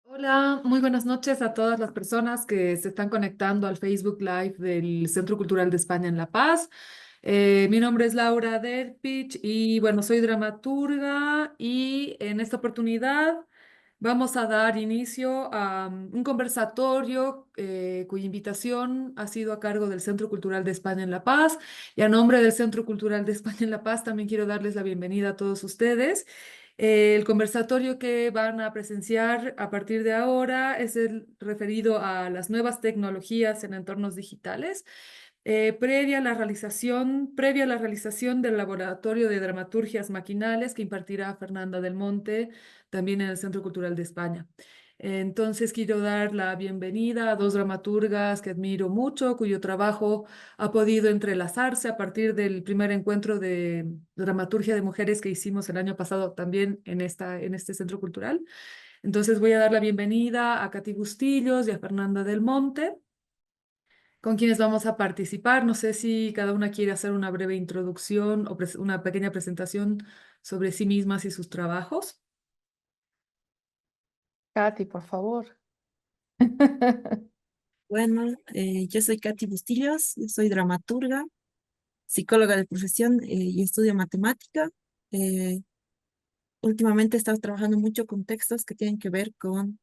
Hola, muy buenas noches a todas las personas que se están conectando al Facebook Live del Centro Cultural de España en La Paz. Mi nombre es Laura Derpich y bueno, soy dramaturga y en esta oportunidad vamos a dar inicio a un conversatorio cuya invitación ha sido a cargo del Centro Cultural de España en La Paz. Y a nombre del Centro Cultural de España en La Paz también quiero darles la bienvenida a todos ustedes. El conversatorio que van a presenciar a partir de ahora es el referido a las nuevas tecnologías en entornos digitales, previa a la realización del laboratorio de dramaturgias maquinales que impartirá Fernanda del Monte, también en el Centro Cultural de España. Entonces quiero dar la bienvenida a dos dramaturgas que admiro mucho, cuyo trabajo ha podido entrelazarse a partir del primer encuentro de dramaturgia de mujeres que hicimos el año pasado también en este centro cultural. Entonces voy a dar la bienvenida a Katy Bustillos y a Fernanda del Monte, con quienes vamos a participar. No sé si cada una quiere hacer una breve introducción o una pequeña presentación sobre sí mismas y sus trabajos. Katy, por favor. Bueno, yo soy Katy Bustillos, yo soy dramaturga, psicóloga de profesión y estudio matemática. Eh, Últimamente he estado trabajando mucho con textos que tienen que ver con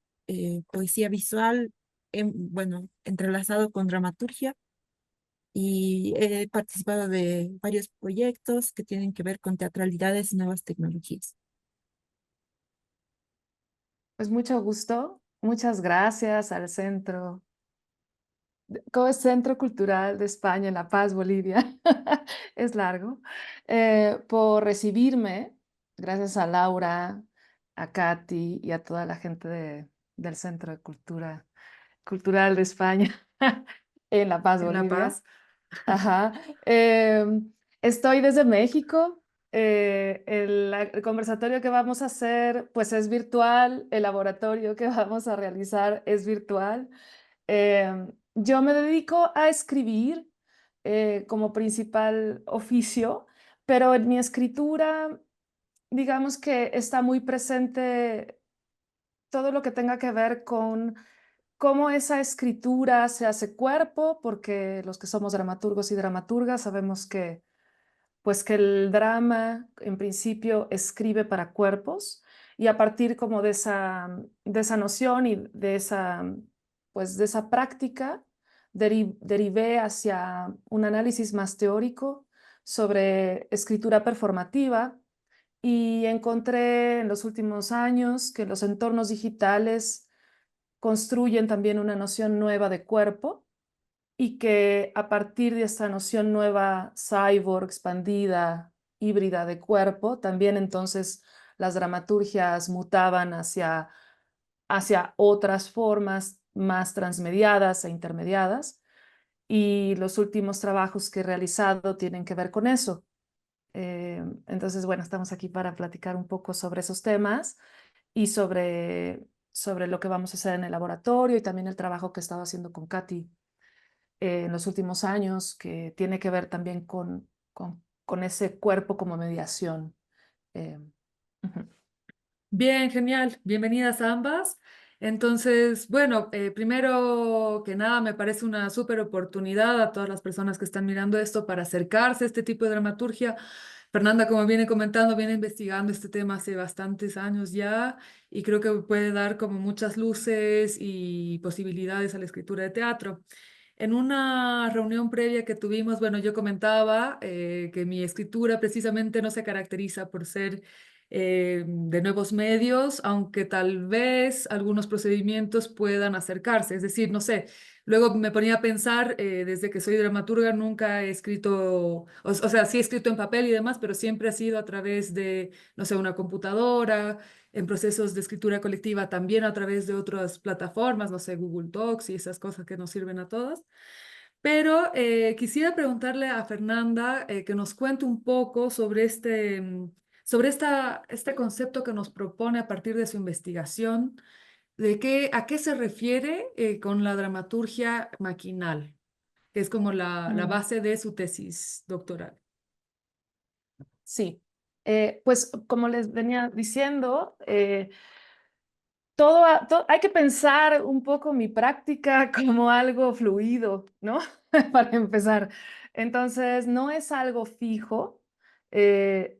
poesía visual, bueno, entrelazado con dramaturgia, y he participado de varios proyectos que tienen que ver con teatralidades y nuevas tecnologías. Pues mucho gusto. Muchas gracias al Centro, ¿cómo es? Centro Cultural de España en La Paz, Bolivia. Es largo. Por recibirme. Gracias a Laura, a Katy y a toda la gente del Centro de Cultural de España en La Paz, En La Bolivia. Paz. Ajá. Estoy desde México. El conversatorio que vamos a hacer, pues es virtual. El laboratorio que vamos a realizar es virtual. Yo me dedico a escribir como principal oficio, pero en mi escritura, digamos que está muy presente todo lo que tenga que ver con cómo esa escritura se hace cuerpo, porque los que somos dramaturgos y dramaturgas sabemos que, pues que el drama en principio escribe para cuerpos, y a partir como de esa noción y de esa, pues de esa práctica derivé hacia un análisis más teórico sobre escritura performativa, y encontré en los últimos años que los entornos digitales construyen también una noción nueva de cuerpo, y que a partir de esta noción nueva, cyborg, expandida, híbrida de cuerpo, también entonces las dramaturgias mutaban hacia otras formas más transmediadas e intermediadas, y los últimos trabajos que he realizado tienen que ver con eso. Entonces, bueno, estamos aquí para platicar un poco sobre esos temas y sobre lo que vamos a hacer en el laboratorio, y también el trabajo que he estado haciendo con Katy en los últimos años, que tiene que ver también con ese cuerpo como mediación. Eh, ujú. Bien, genial. Bienvenidas a ambas. Entonces, bueno, primero que nada, me parece una súper oportunidad a todas las personas que están mirando esto para acercarse a este tipo de dramaturgia. Fernanda, como viene comentando, viene investigando este tema hace bastantes años ya y creo que puede dar como muchas luces y posibilidades a la escritura de teatro. En una reunión previa que tuvimos, bueno, yo comentaba que mi escritura precisamente no se caracteriza por ser de nuevos medios, aunque tal vez algunos procedimientos puedan acercarse. Es decir, no sé, luego me ponía a pensar, desde que soy dramaturga nunca he escrito, o sea, sí he escrito en papel y demás, pero siempre ha sido a través de, no sé, una computadora, en procesos de escritura colectiva también a través de otras plataformas, no sé, Google Docs y esas cosas que nos sirven a todas. Pero quisiera preguntarle a Fernanda que nos cuente un poco sobre este concepto que nos propone a partir de su investigación, a qué se refiere con la dramaturgia maquinal, que es como la Mm, base de su tesis doctoral. sí. Pues como les venía diciendo, hay que pensar un poco mi práctica como algo fluido, ¿no? Para empezar. Entonces, no es algo fijo.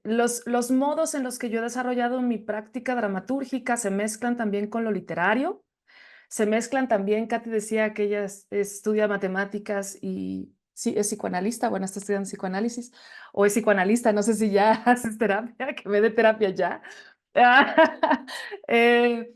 Los modos en los que yo he desarrollado mi práctica dramatúrgica se mezclan también con lo literario, se mezclan también, Katy decía que ella estudia matemáticas y sí, es psicoanalista, bueno, está estudiando psicoanálisis, o es psicoanalista, no sé si ya haces terapia, que me dé terapia ya. Eh,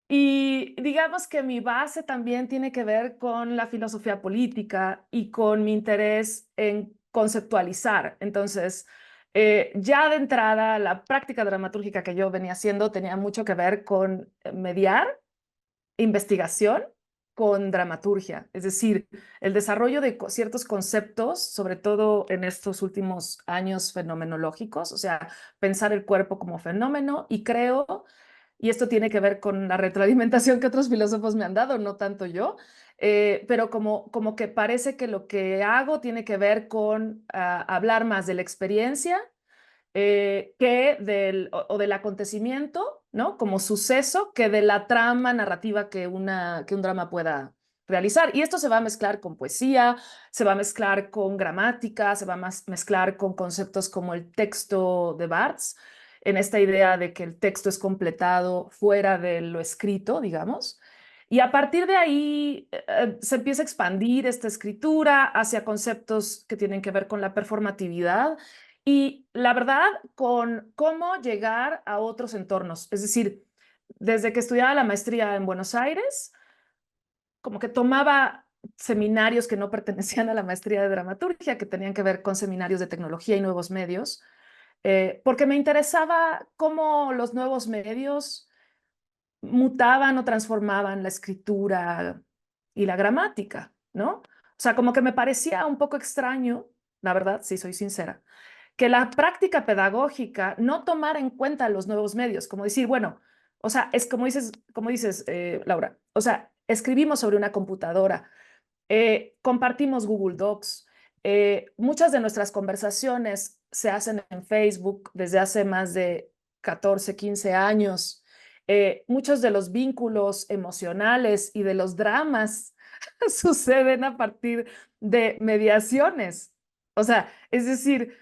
y digamos que mi base también tiene que ver con la filosofía política y con mi interés en conceptualizar. Entonces, ya de entrada, la práctica dramatúrgica que yo venía haciendo tenía mucho que ver con mediar investigación con dramaturgia, es decir, el desarrollo de ciertos conceptos, sobre todo en estos últimos años fenomenológicos, o sea, pensar el cuerpo como fenómeno y creo, y esto tiene que ver con la retroalimentación que otros filósofos me han dado, no tanto yo, pero como que parece que lo que hago tiene que ver con hablar más de la experiencia que o del acontecimiento, ¿no? Como suceso, que de la trama narrativa que un drama pueda realizar. Y esto se va a mezclar con poesía, se va a mezclar con gramática, se va a mezclar con conceptos como el texto de Barthes, en esta idea de que el texto es completado fuera de lo escrito, digamos. Y a partir de ahí se empieza a expandir esta escritura hacia conceptos que tienen que ver con la performatividad y la verdad, con cómo llegar a otros entornos. Es decir, desde que estudiaba la maestría en Buenos Aires, como que tomaba seminarios que no pertenecían a la maestría de dramaturgia, que tenían que ver con seminarios de tecnología y nuevos medios, porque me interesaba cómo los nuevos medios mutaban o transformaban la escritura y la gramática, ¿no? O sea, como que me parecía un poco extraño, la verdad, si soy sincera, que la práctica pedagógica no tomara en cuenta los nuevos medios, como decir, bueno, o sea, es como dices, Laura, o sea, escribimos sobre una computadora, compartimos Google Docs, muchas de nuestras conversaciones se hacen en Facebook desde hace más de 14, 15 años. Muchos de los vínculos emocionales y de los dramas suceden a partir de mediaciones. O sea, es decir,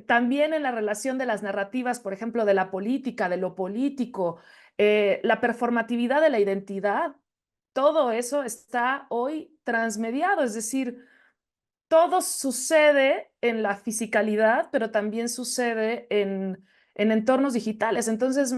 también en la relación de las narrativas, por ejemplo, de la política, de lo político, la performatividad de la identidad, todo eso está hoy transmediado, es decir, todo sucede en la fisicalidad, pero también sucede en entornos digitales. Entonces,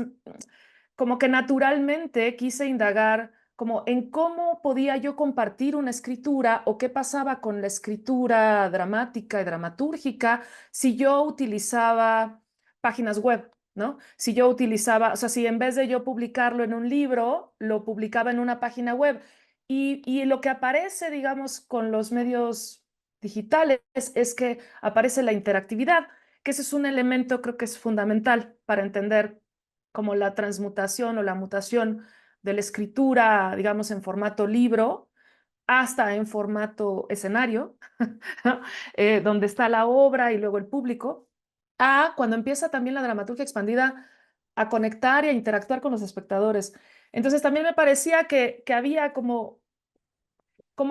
como que naturalmente quise indagar como en cómo podía yo compartir una escritura o qué pasaba con la escritura dramática y dramatúrgica si yo utilizaba páginas web, ¿no? Si yo utilizaba, o sea, si en vez de yo publicarlo en un libro, lo publicaba en una página web. Y lo que aparece, digamos, con los medios digitales es que aparece la interactividad, que ese es un elemento creo que es fundamental para entender como la transmutación o la mutación de la escritura, digamos, en formato libro hasta en formato escenario, donde está la obra y luego el público, a cuando empieza también la dramaturgia expandida a conectar y a interactuar con los espectadores. Entonces también me parecía que había como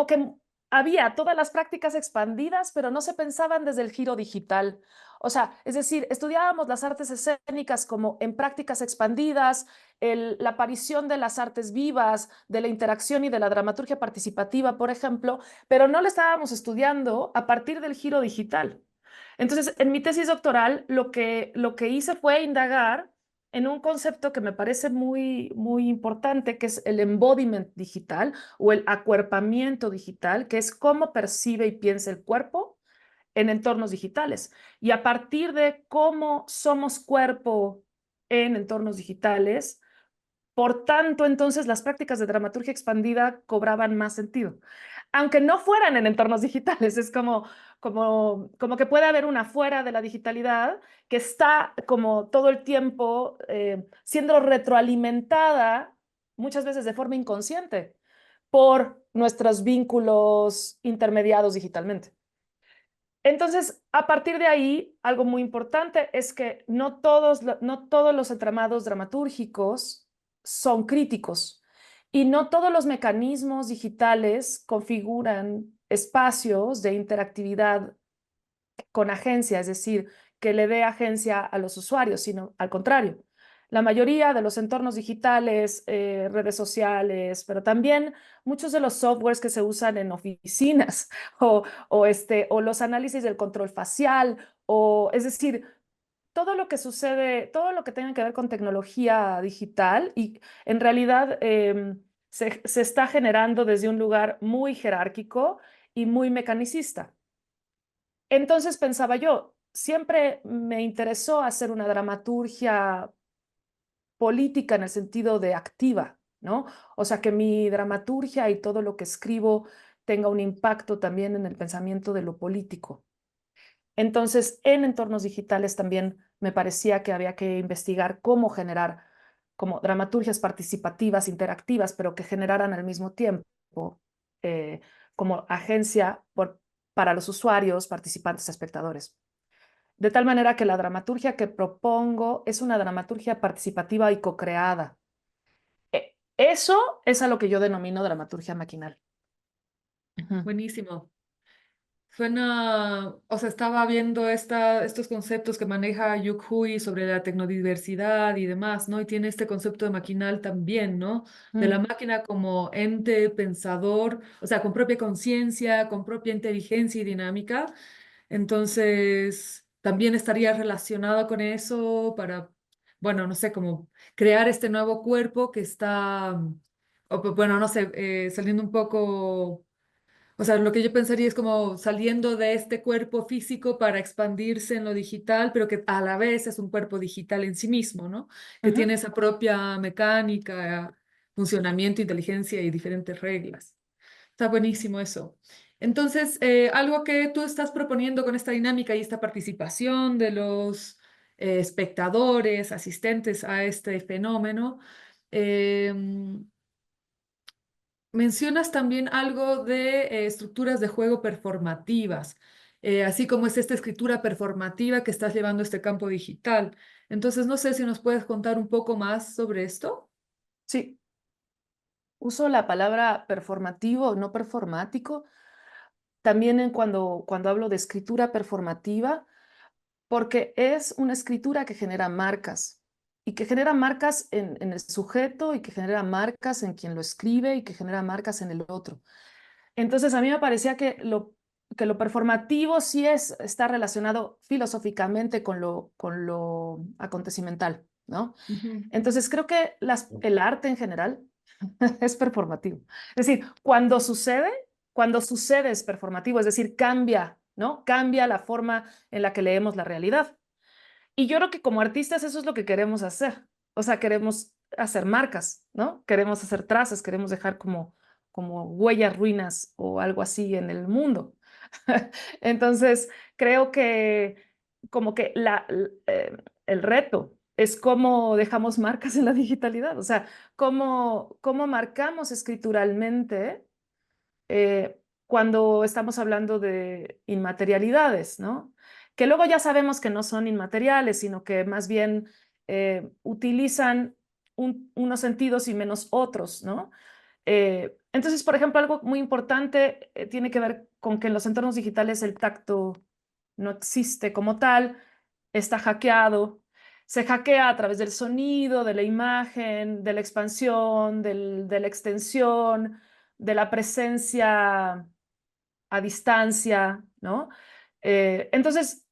que había todas las prácticas expandidas, pero no se pensaban desde el giro digital. O sea, es decir, estudiábamos las artes escénicas como en prácticas expandidas, la aparición de las artes vivas, de la interacción y de la dramaturgia participativa, por ejemplo, pero no lo estábamos estudiando a partir del giro digital. Entonces, en mi tesis doctoral, lo que hice fue indagar en un concepto que me parece muy importante, que es el embodiment digital o el acuerpamiento digital, que es cómo percibe y piensa el cuerpo en entornos digitales. Y a partir de cómo somos cuerpo en entornos digitales, por tanto, entonces las prácticas de dramaturgia expandida cobraban más sentido, aunque no fueran en entornos digitales. Es como que puede haber una fuera de la digitalidad que está como todo el tiempo siendo retroalimentada, muchas veces de forma inconsciente, por nuestros vínculos intermediados digitalmente. Entonces, a partir de ahí, algo muy importante es que no todos los entramados dramatúrgicos son críticos. Y no todos los mecanismos digitales configuran espacios de interactividad con agencia, es decir, que le dé agencia a los usuarios, sino al contrario. La mayoría de los entornos digitales, redes sociales, pero también muchos de los softwares que se usan en oficinas o los análisis del control facial, es decir, todo lo que sucede, todo lo que tenga que ver con tecnología digital y en realidad se está generando desde un lugar muy jerárquico y muy mecanicista. Entonces pensaba yo, siempre me interesó hacer una dramaturgia política en el sentido de activa, ¿no? O sea, que mi dramaturgia y todo lo que escribo tenga un impacto también en el pensamiento de lo político. Entonces, en entornos digitales también me parecía que había que investigar cómo generar como dramaturgias participativas, interactivas, pero que generaran al mismo tiempo eh, como agencia para los usuarios, participantes, espectadores. De tal manera que la dramaturgia que propongo es una dramaturgia participativa y co-creada. Eso es a lo que yo denomino dramaturgia maquinal. Ujú. Buenísimo. Suena, o sea, estaba viendo estos conceptos que maneja Yuk Hui sobre la tecnodiversidad y demás, ¿no? Y tiene este concepto de maquinal también, ¿no? De la Mm. máquina como ente pensador, o sea, con propia conciencia, con propia inteligencia y dinámica. Entonces, también estaría relacionado con eso para, bueno, no sé, como crear este nuevo cuerpo que está, bueno, no sé, saliendo un poco, o sea, lo que yo pensaría es como saliendo de este cuerpo físico para expandirse en lo digital, pero que a la vez es un cuerpo digital en sí mismo, ¿no? Que Ujú. tiene esa propia mecánica, funcionamiento, inteligencia y diferentes reglas. Está buenísimo eso. Entonces, algo que tú estás proponiendo con esta dinámica y esta participación de los espectadores, asistentes a este fenómeno, mencionas también algo de estructuras de juego performativas, así como es esta escritura performativa que estás llevando a este campo digital. Entonces, no sé si nos puedes contar un poco más sobre esto. Sí, uso la palabra performativo, no performático, también cuando hablo de escritura performativa, porque es una escritura que genera marcas y que genera marcas en el sujeto y que genera marcas en quien lo escribe y que genera marcas en el otro. Entonces a mí me parecía que lo performativo sí está relacionado filosóficamente con lo acontecimental, ¿no? Ujú. Entonces creo que el arte en general es performativo. Es decir, cuando sucede es performativo, es decir, cambia, ¿no? Cambia la forma en la que leemos la realidad. Y yo creo que como artistas eso es lo que queremos hacer. O sea, queremos hacer marcas, ¿no? Queremos hacer trazas, queremos dejar como huellas, ruinas o algo así en el mundo. Entonces, creo que como que el reto es cómo dejamos marcas en la digitalidad, o sea, cómo marcamos escrituralmente cuando estamos hablando de inmaterialidades, ¿no? Que luego ya sabemos que no son inmateriales, sino que más bien utilizan unos sentidos y menos otros, ¿no? Entonces, por ejemplo, algo muy importante tiene que ver con que en los entornos digitales el tacto no existe como tal, está hackeado. Se hackea a través del sonido, de la imagen, de la expansión, de la extensión, de la presencia a distancia, ¿no? Entonces,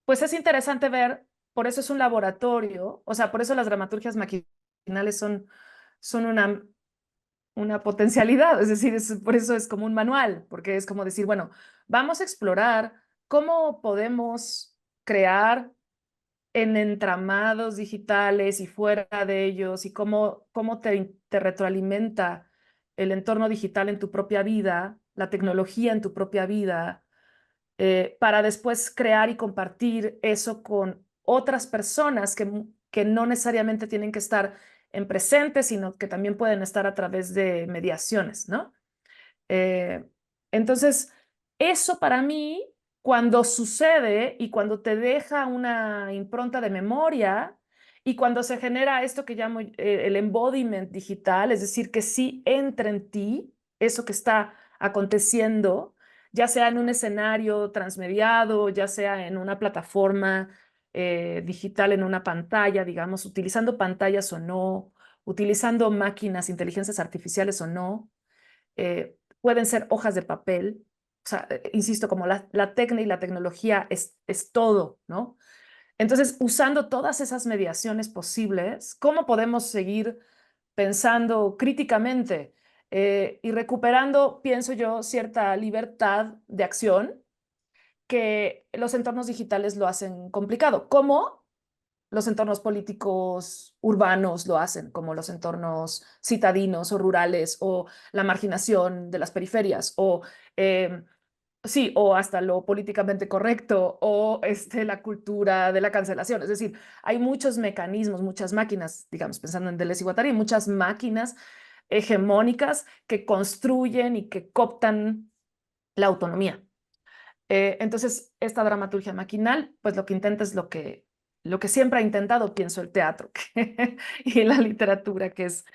pues es interesante ver, por eso es un laboratorio, o sea, por eso las dramaturgias maquinales son una potencialidad, es decir, por eso es como un manual, porque es como decir, bueno, vamos a explorar cómo podemos crear en entramados digitales y fuera de ellos y cómo te retroalimenta el entorno digital en tu propia vida, la tecnología en tu propia vida, para después crear y compartir eso con otras personas que no necesariamente tienen que estar en presente, sino que también pueden estar a través de mediaciones, ¿no? Eh, entonces, eso para mí, cuando sucede y cuando te deja una impronta de memoria Y cuando se genera esto que llamo el embodiment digital, es decir, que sí entra en ti eso que está aconteciendo, ya sea en un escenario transmediado, ya sea en una plataforma digital, en una pantalla, digamos, utilizando pantallas o no, utilizando máquinas, inteligencias artificiales o no, pueden ser hojas de papel. O sea, insisto, como la técnica y la tecnología es todo, ¿no? Entonces, usando todas esas mediaciones posibles, ¿cómo podemos seguir pensando críticamente y recuperando, pienso yo, cierta libertad de acción que los entornos digitales lo hacen complicado? ¿Cómo los entornos políticos urbanos lo hacen, como los entornos citadinos o rurales, o la marginación de las periferias, o sí, o hasta lo políticamente correcto, o la cultura de la cancelación? Es decir, hay muchos mecanismos, muchas máquinas, digamos, pensando en Deleuze y Guattari, muchas máquinas hegemónicas que construyen y que cooptan la autonomía. Entonces, esta dramaturgia maquinal, pues lo que intenta es lo que siempre ha intentado, pienso, el teatro y la literatura, que es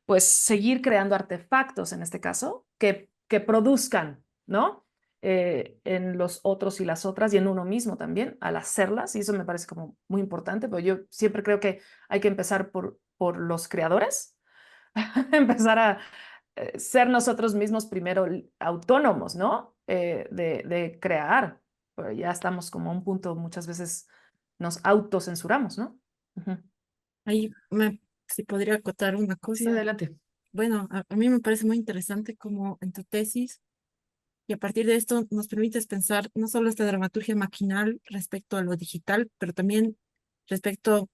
pues seguir creando artefactos, en este caso, que produzcan, ¿no? En los otros y las otras y en uno mismo también, al hacerlas, y eso me parece como muy importante, pero yo siempre creo que hay que empezar por los creadores, empezar a ser nosotros mismos primero autónomos, ¿no? De crear. Pero ya estamos como a un punto, muchas veces nos autocensuramos, ¿no? Ujú. Ahí si podría acotar una Sí, cosa. adelante. Bueno, a mí me parece muy interesante como en tu tesis, y a partir de esto nos permites pensar no solo esta dramaturgia maquinal respecto a lo digital, pero también respecto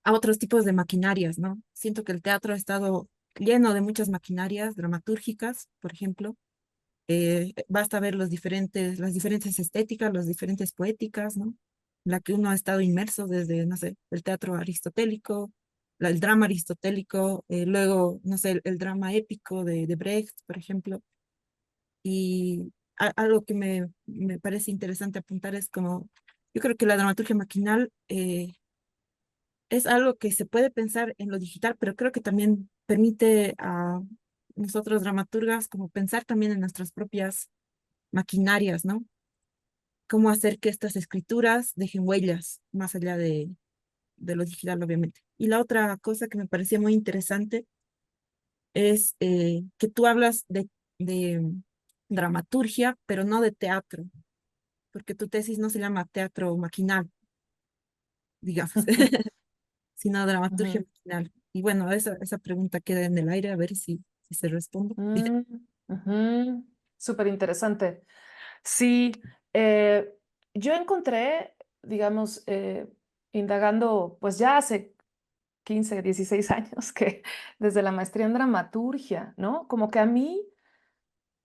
a otros tipos de maquinarias, ¿no? Siento que el teatro ha estado lleno de muchas maquinarias dramatúrgicas, por ejemplo. Basta ver las diferentes estéticas, las diferentes poéticas, ¿no? La que uno ha estado inmerso desde, no sé, el teatro aristotélico, el drama aristotélico, luego, no sé, el drama épico de Brecht, por ejemplo. Y algo que me parece interesante apuntar es como, yo creo que la dramaturgia maquinal es algo que se puede pensar en lo digital, pero creo que también permite a nosotros dramaturgas como pensar también en nuestras propias maquinarias, ¿no? Cómo hacer que estas escrituras dejen huellas más allá de lo digital, obviamente. Y la otra cosa que me parecía muy interesante es que tú hablas de dramaturgia, pero no de teatro, porque tu tesis no se llama teatro maquinal, digamos, sino dramaturgia Ujú. maquinal. Y bueno, esa pregunta queda en el aire, a ver si se responde. Mm, ujú. Súper interesante. Sí, yo encontré, digamos, indagando, pues ya hace 15, 16 años, que desde la maestría en dramaturgia, ¿no? Como que a mí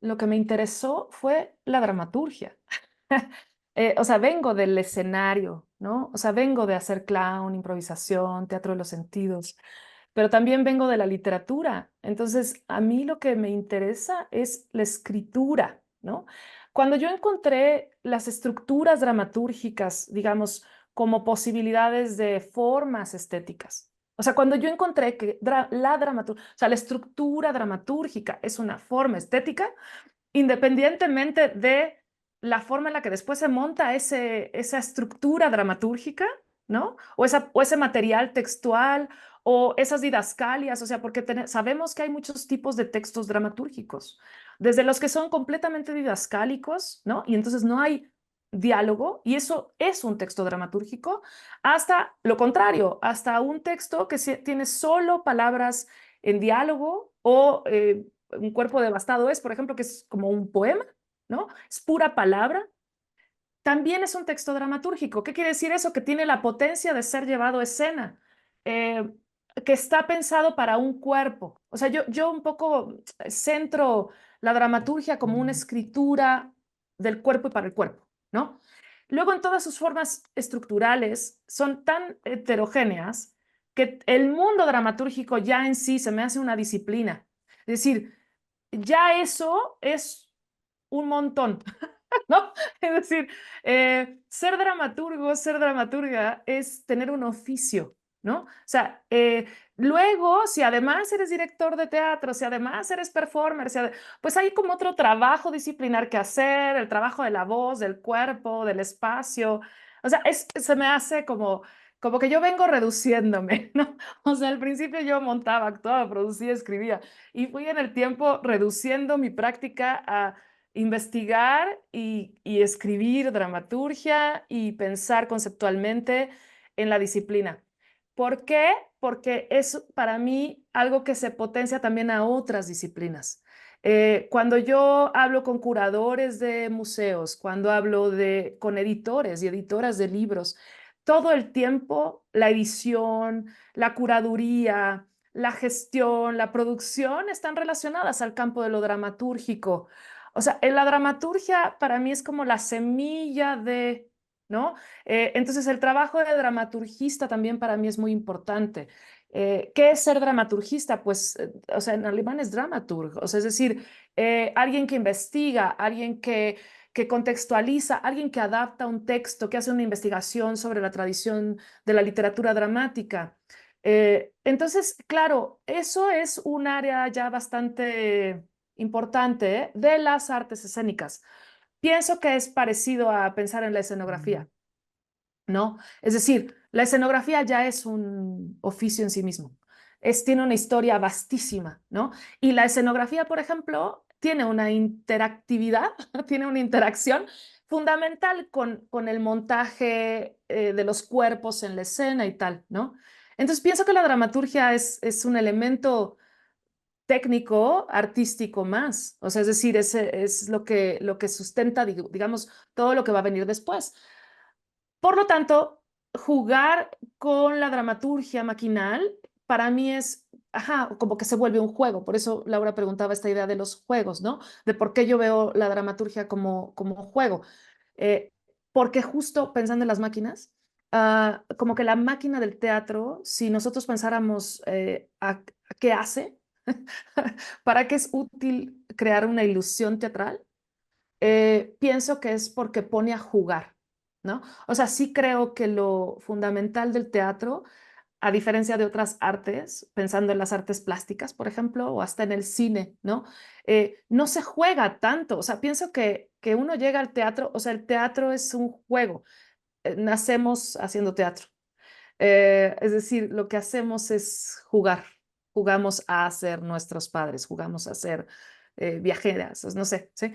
lo que me interesó fue la dramaturgia. O sea, vengo del escenario, ¿no? O sea, vengo de hacer clown, improvisación, teatro de los sentidos, pero también vengo de la literatura. Entonces, a mí lo que me interesa es la escritura, ¿no? Cuando yo encontré las estructuras dramatúrgicas, digamos, como posibilidades de formas estéticas, o sea, cuando yo encontré que la dramaturgia, o sea, la estructura dramatúrgica es una forma estética, independientemente de la forma en la que después se monta esa estructura dramatúrgica, ¿no? O ese material textual o esas didascalias, o sea, porque sabemos que hay muchos tipos de textos dramatúrgicos, desde los que son completamente didascálicos, ¿no? Y entonces no hay diálogo, y eso es un texto dramatúrgico, hasta lo contrario, hasta un texto que tiene solo palabras en diálogo o un cuerpo devastado es, por ejemplo, que es como un poema, ¿no? Es pura palabra. También es un texto dramatúrgico. ¿Qué quiere decir eso? Que tiene la potencia de ser llevado a escena, eh, que está pensado para un cuerpo. O sea, yo un poco centro la dramaturgia como una escritura del cuerpo y para el cuerpo, ¿no? Luego, en todas sus formas estructurales, son tan heterogéneas que el mundo dramatúrgico ya en sí se me hace una disciplina. Es decir, ya eso es un montón. ¿no? Es decir, ser dramaturgo, ser dramaturga es tener un oficio, ¿no? O sea, luego, si además eres director de teatro, si además eres performer, pues hay como otro trabajo disciplinar que hacer, el trabajo de la voz, del cuerpo, del espacio. O sea, se me hace como que yo vengo reduciéndome, ¿no? O sea, al principio yo montaba, actuaba, producía, escribía, y fui en el tiempo reduciendo mi práctica a investigar y escribir dramaturgia y pensar conceptualmente en la disciplina. ¿Por qué? Porque es para mí algo que se potencia también a otras disciplinas. Cuando yo hablo con curadores de museos, cuando hablo con editores y editoras de libros, todo el tiempo la edición, la curaduría, la gestión, la producción están relacionadas al campo de lo dramatúrgico. O sea, en la dramaturgia para mí es como la semilla de, ¿no? Entonces el trabajo de dramaturgista también para mí es muy importante. ¿Qué es ser dramaturgista? Pues, o sea, en alemán es Dramaturg, o sea, es decir, alguien que investiga, alguien que contextualiza, alguien que adapta un texto, que hace una investigación sobre la tradición de la literatura dramática. Entonces, claro, eso es un área ya bastante importante, de las artes escénicas. Pienso que es parecido a pensar en la escenografía, ¿no? Es decir, la escenografía ya es un oficio en sí mismo. Tiene una historia vastísima, ¿no? Y la escenografía, por ejemplo, tiene una interactividad, tiene una interacción fundamental con el montaje de los cuerpos en la escena y tal, ¿no? Entonces pienso que la dramaturgia es un elemento técnico, artístico más. O sea, es decir, es lo que sustenta, digamos, todo lo que va a venir después. Por lo tanto, jugar con la dramaturgia maquinal para mí es, ajá, como que se vuelve un juego. Por eso Laura preguntaba esta idea de los juegos, ¿no? De por qué yo veo la dramaturgia como juego. Eh, Porque justo pensando en las máquinas, como que la máquina del teatro, si nosotros pensáramos a qué hace, para qué es útil crear una ilusión teatral, pienso que es porque pone a jugar, ¿no? O sea, sí creo que lo fundamental del teatro, a diferencia de otras artes, pensando en las artes plásticas, por ejemplo, o hasta en el cine, ¿no? No se juega tanto. O sea, pienso que uno llega al teatro, o sea, el teatro es un juego. Nacemos haciendo teatro. Es decir, lo que hacemos es jugar. Jugamos a ser nuestros padres, jugamos a ser viajeras, no sé, ¿sí?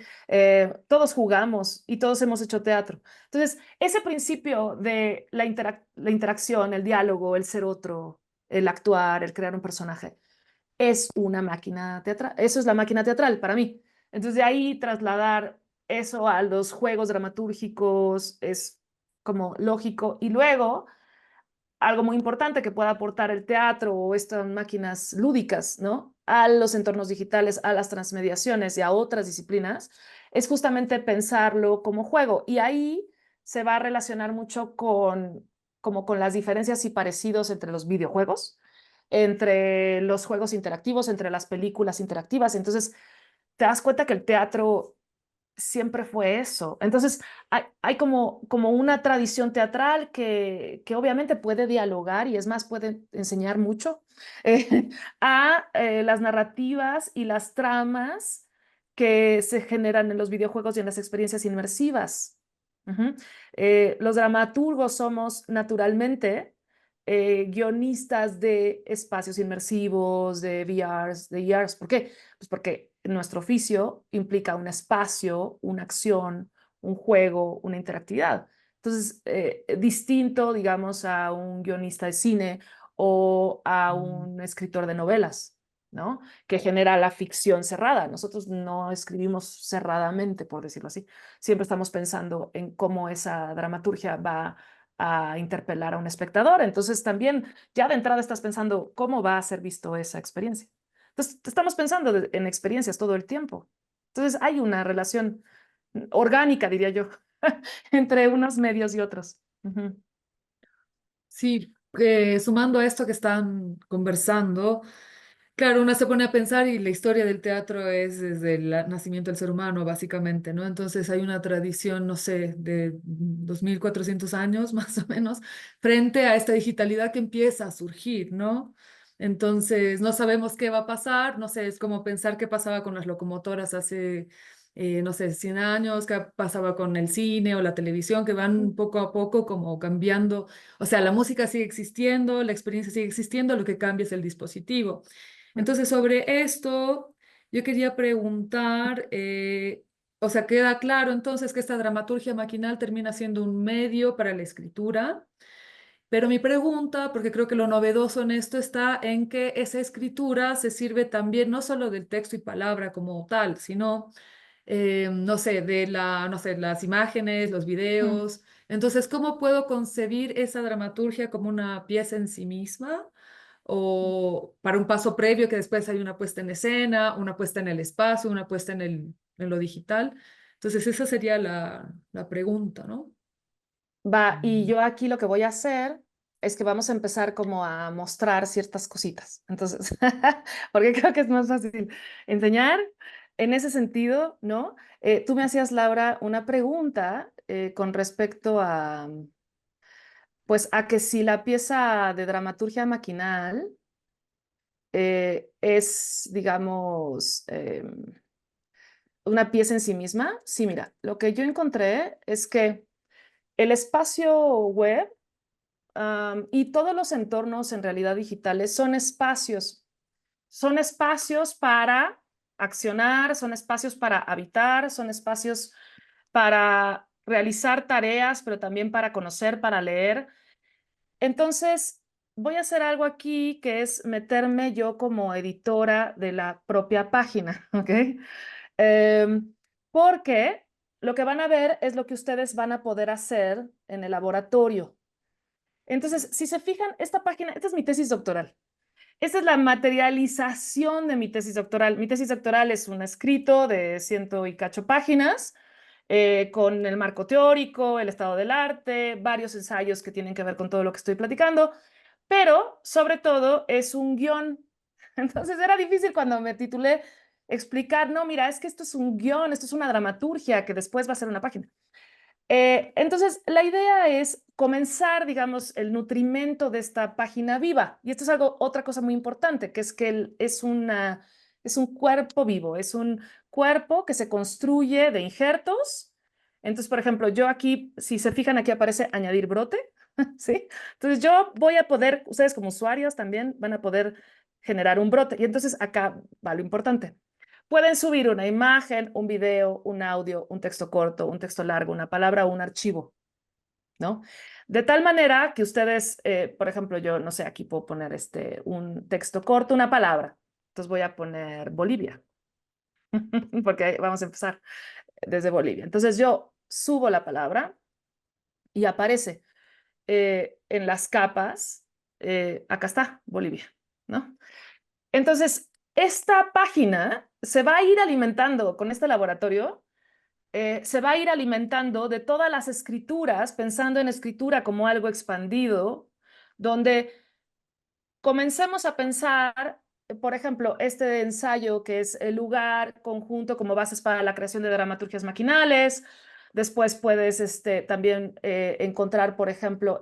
Todos jugamos y todos hemos hecho teatro. Entonces, ese principio de la interacción, el diálogo, el ser otro, el actuar, el crear un personaje, es una máquina teatral. Eso es la máquina teatral para mí. Entonces, de ahí trasladar eso a los juegos dramatúrgicos es como lógico. Y luego algo muy importante que pueda aportar el teatro o estas máquinas lúdicas, ¿no? A los entornos digitales, a las transmediaciones y a otras disciplinas, es justamente pensarlo como juego. Y ahí se va a relacionar mucho como con las diferencias y parecidos entre los videojuegos, entre los juegos interactivos, entre las películas interactivas. Entonces, te das cuenta que el teatro siempre fue eso. Entonces, hay como una tradición teatral que obviamente puede dialogar y es más, puede enseñar mucho a las narrativas y las tramas que se generan en los videojuegos y en las experiencias inmersivas. Ujú. Los dramaturgos somos naturalmente guionistas de espacios inmersivos, de VRs, de ERs. ¿Por qué? Pues porque nuestro oficio implica un espacio, una acción, un juego, una interactividad. Entonces, distinto, digamos, a un guionista de cine o a un escritor de novelas, ¿no? Que genera la ficción cerrada. Nosotros no escribimos cerradamente, por decirlo así. Siempre estamos pensando en cómo esa dramaturgia va a interpelar a un espectador. Entonces, también ya de entrada estás pensando cómo va a ser visto esa experiencia. Entonces, estamos pensando en experiencias todo el tiempo. Entonces, hay una relación orgánica, diría yo, entre unos medios y otros. Ujú. Sí, sumando a esto que están conversando, Claro, uno se pone a pensar y la historia del teatro es desde el nacimiento del ser humano, básicamente, ¿no? Entonces hay una tradición, no sé, de 2400 años más o menos, frente a esta digitalidad que empieza a surgir, ¿no? Entonces no sabemos qué va a pasar, no sé, es como pensar qué pasaba con las locomotoras hace, no sé, 100 años, qué pasaba con el cine o la televisión, que van poco a poco como cambiando. O sea, la música sigue existiendo, la experiencia sigue existiendo, lo que cambia es el dispositivo. Entonces, sobre esto, yo quería preguntar, o sea, queda claro entonces que esta dramaturgia maquinal termina siendo un medio para la escritura, pero mi pregunta, porque creo que lo novedoso en esto está en que esa escritura se sirve también no solo del texto y palabra como tal, sino, no sé, no sé, las imágenes, los Mm. videos. Entonces, ¿cómo puedo concebir esa dramaturgia como una pieza en sí misma? O para un paso previo que después hay una puesta en escena, una puesta en el espacio, una puesta en lo digital. Entonces, esa sería la pregunta, ¿no? Va, y yo aquí lo que voy a hacer es que vamos a empezar como a mostrar ciertas cositas. Entonces, porque creo que es más fácil enseñar en ese sentido, ¿no? Tú me hacías, Laura, una pregunta con respecto a, pues, a que si la pieza de dramaturgia maquinal es, digamos, una pieza en sí misma. Sí, mira, lo que yo encontré es que el espacio web y todos los entornos en realidad digitales son espacios para accionar, son espacios para habitar, son espacios para realizar tareas, pero también para conocer, para leer. Entonces, voy a hacer algo aquí que es meterme yo como editora de la propia página, ¿ok? Porque lo que van a ver es lo que ustedes van a poder hacer en el laboratorio. Entonces, si se fijan, esta página, esta es mi tesis doctoral. Esta es la materialización de mi tesis doctoral. Mi tesis doctoral es un escrito de ciento y cacho páginas con el marco teórico, el estado del arte, varios ensayos que tienen que ver con todo lo que estoy platicando, pero sobre todo es un guión. Entonces era difícil cuando me titulé explicar, no, mira, es que esto es un guión, esto es una dramaturgia que después va a ser una página. Entonces, la idea es comenzar, digamos, el nutrimento de esta página viva. Y esto es algo, otra cosa muy importante, que es que es un cuerpo vivo, es un cuerpo que se construye de injertos. Entonces, por ejemplo, yo aquí, si se fijan, aquí aparece añadir brote, ¿sí? Entonces, yo voy a poder, ustedes como usuarios también van a poder generar un brote. Y entonces acá va lo importante. Pueden subir una imagen, un video, un audio, un texto corto, un texto largo, una palabra o un archivo, ¿no? De tal manera que ustedes, por ejemplo, yo no sé, aquí puedo poner un texto corto, una palabra. Entonces voy a poner Bolivia, porque vamos a empezar desde Bolivia. Entonces yo subo la palabra y aparece en las capas, acá está, Bolivia, ¿no? Entonces, esta página se va a ir alimentando con este laboratorio, se va a ir alimentando de todas las escrituras, pensando en escritura como algo expandido, donde comencemos a pensar, por ejemplo, este ensayo que es el lugar conjunto como bases para la creación de dramaturgias maquinales. Después puedes también encontrar, por ejemplo,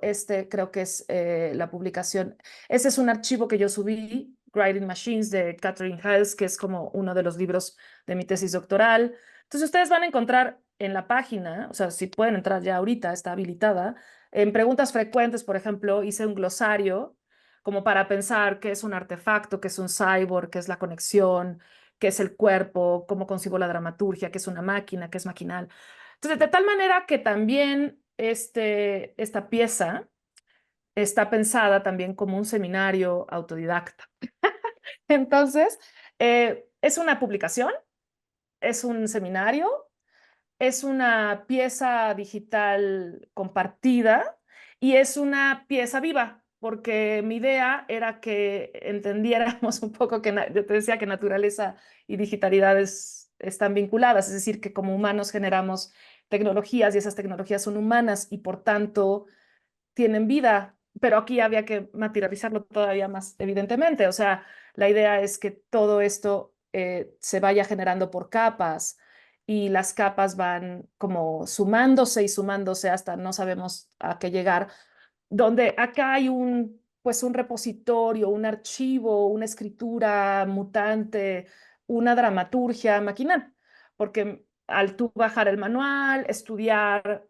creo que es la publicación. Ese es un archivo que yo subí, Writing Machines, de Catherine Hiles, que es como uno de los libros de mi tesis doctoral. Entonces, ustedes van a encontrar en la página, o sea, si pueden entrar ya ahorita, está habilitada. En preguntas frecuentes, por ejemplo, hice un glosario como para pensar qué es un artefacto, qué es un cyborg, qué es la conexión, qué es el cuerpo, cómo concibo la dramaturgia, qué es una máquina, qué es maquinal. Entonces, de tal manera que también esta pieza está pensada también como un seminario autodidacta. Entonces, es una publicación, es un seminario, es una pieza digital compartida y es una pieza viva, porque mi idea era que entendiéramos un poco que yo te decía que naturaleza y digitalidad están vinculadas, es decir, que como humanos generamos tecnologías y esas tecnologías son humanas y por tanto tienen vida, pero aquí había que materializarlo todavía más, evidentemente. O sea, la idea es que todo esto se vaya generando por capas y las capas van como sumándose y sumándose hasta no sabemos a qué llegar, donde acá hay pues un repositorio, un archivo, una escritura mutante, una dramaturgia maquinal, porque al tú bajar el manual, estudiar,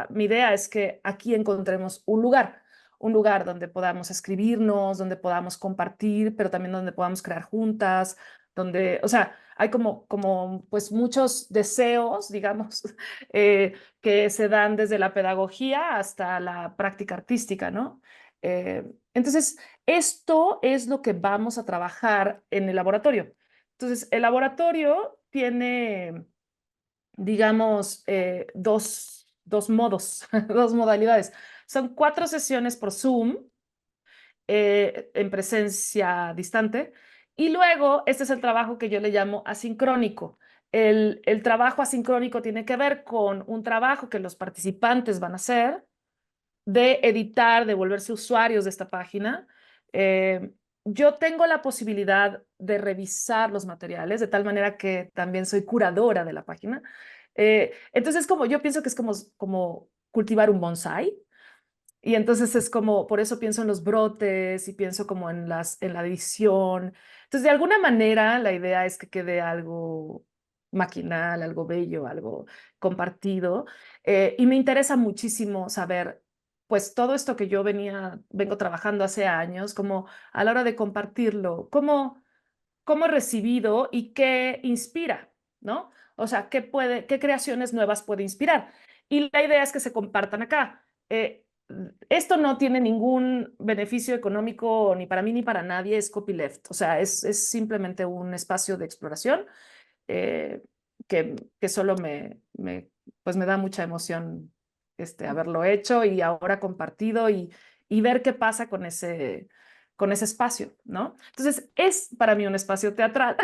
mi idea es que aquí encontremos un lugar donde podamos escribirnos, donde podamos compartir, pero también donde podamos crear juntas, donde, o sea, hay como pues muchos deseos, digamos, que se dan desde la pedagogía hasta la práctica artística, ¿no? Entonces, esto es lo que vamos a trabajar en el laboratorio. Entonces, el laboratorio tiene, digamos, dos modos, dos modalidades. Son 4 sesiones por Zoom, en presencia distante. Y luego, este es el trabajo que yo le llamo asincrónico. El trabajo asincrónico tiene que ver con un trabajo que los participantes van a hacer de editar, de volverse usuarios de esta página. Eh, yo tengo la posibilidad de revisar los materiales, de tal manera que también soy curadora de la página. Entonces, como yo pienso que es como cultivar un bonsai. Y entonces es como, por eso pienso en los brotes y pienso como en la edición. Entonces, de alguna manera, la idea es que quede algo maquinal, algo bello, algo compartido. Y me interesa muchísimo saber, pues, todo esto que yo vengo trabajando hace años, como a la hora de compartirlo, cómo he recibido y qué inspira, ¿no? O sea, qué creaciones nuevas puede inspirar. Y la idea es que se compartan acá. Esto no tiene ningún beneficio económico ni para mí ni para nadie, es copyleft. O sea, es simplemente un espacio de exploración eh, que solo pues me da mucha emoción haberlo hecho y ahora compartido y ver qué pasa con ese espacio, ¿no? Entonces, es para mí un espacio teatral.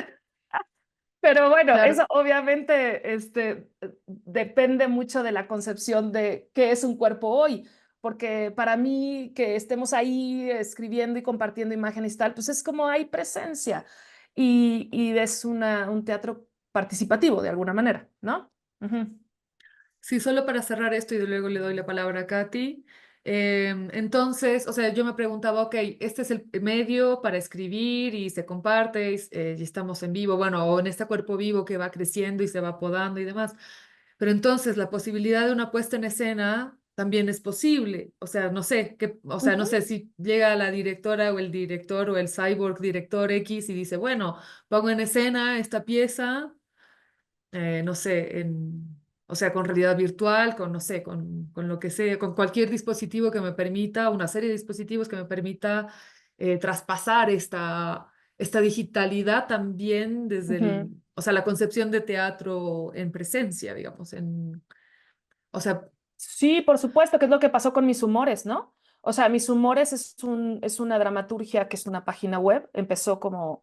Pero bueno, Claro. eso obviamente depende mucho de la concepción de qué es un cuerpo hoy, porque para mí que estemos ahí escribiendo y compartiendo imágenes y tal, pues es como hay presencia y es un teatro participativo de alguna manera, ¿no? Ujú, Sí, solo para cerrar esto y luego le doy la palabra a Katy. Entonces, o sea, yo me preguntaba, ok, este es el medio para escribir y se comparte y estamos en vivo, bueno, o en este cuerpo vivo que va creciendo y se va podando y demás. Pero entonces la posibilidad de una puesta en escena también es posible. O sea, no sé, o sea, no ujú, sé si llega la directora o el director o el cyborg director X y dice, bueno, pongo en escena esta pieza no sé, o sea, con realidad virtual, con, no sé, con lo que sea, con cualquier dispositivo que me permita, una serie de dispositivos que me permita traspasar esta digitalidad también desde ujú. o sea, la concepción de teatro en presencia, digamos, o sea, Sí, por supuesto, que es lo que pasó con Mis Humores, ¿no? O sea, Mis Humores es una dramaturgia que es una página web, empezó como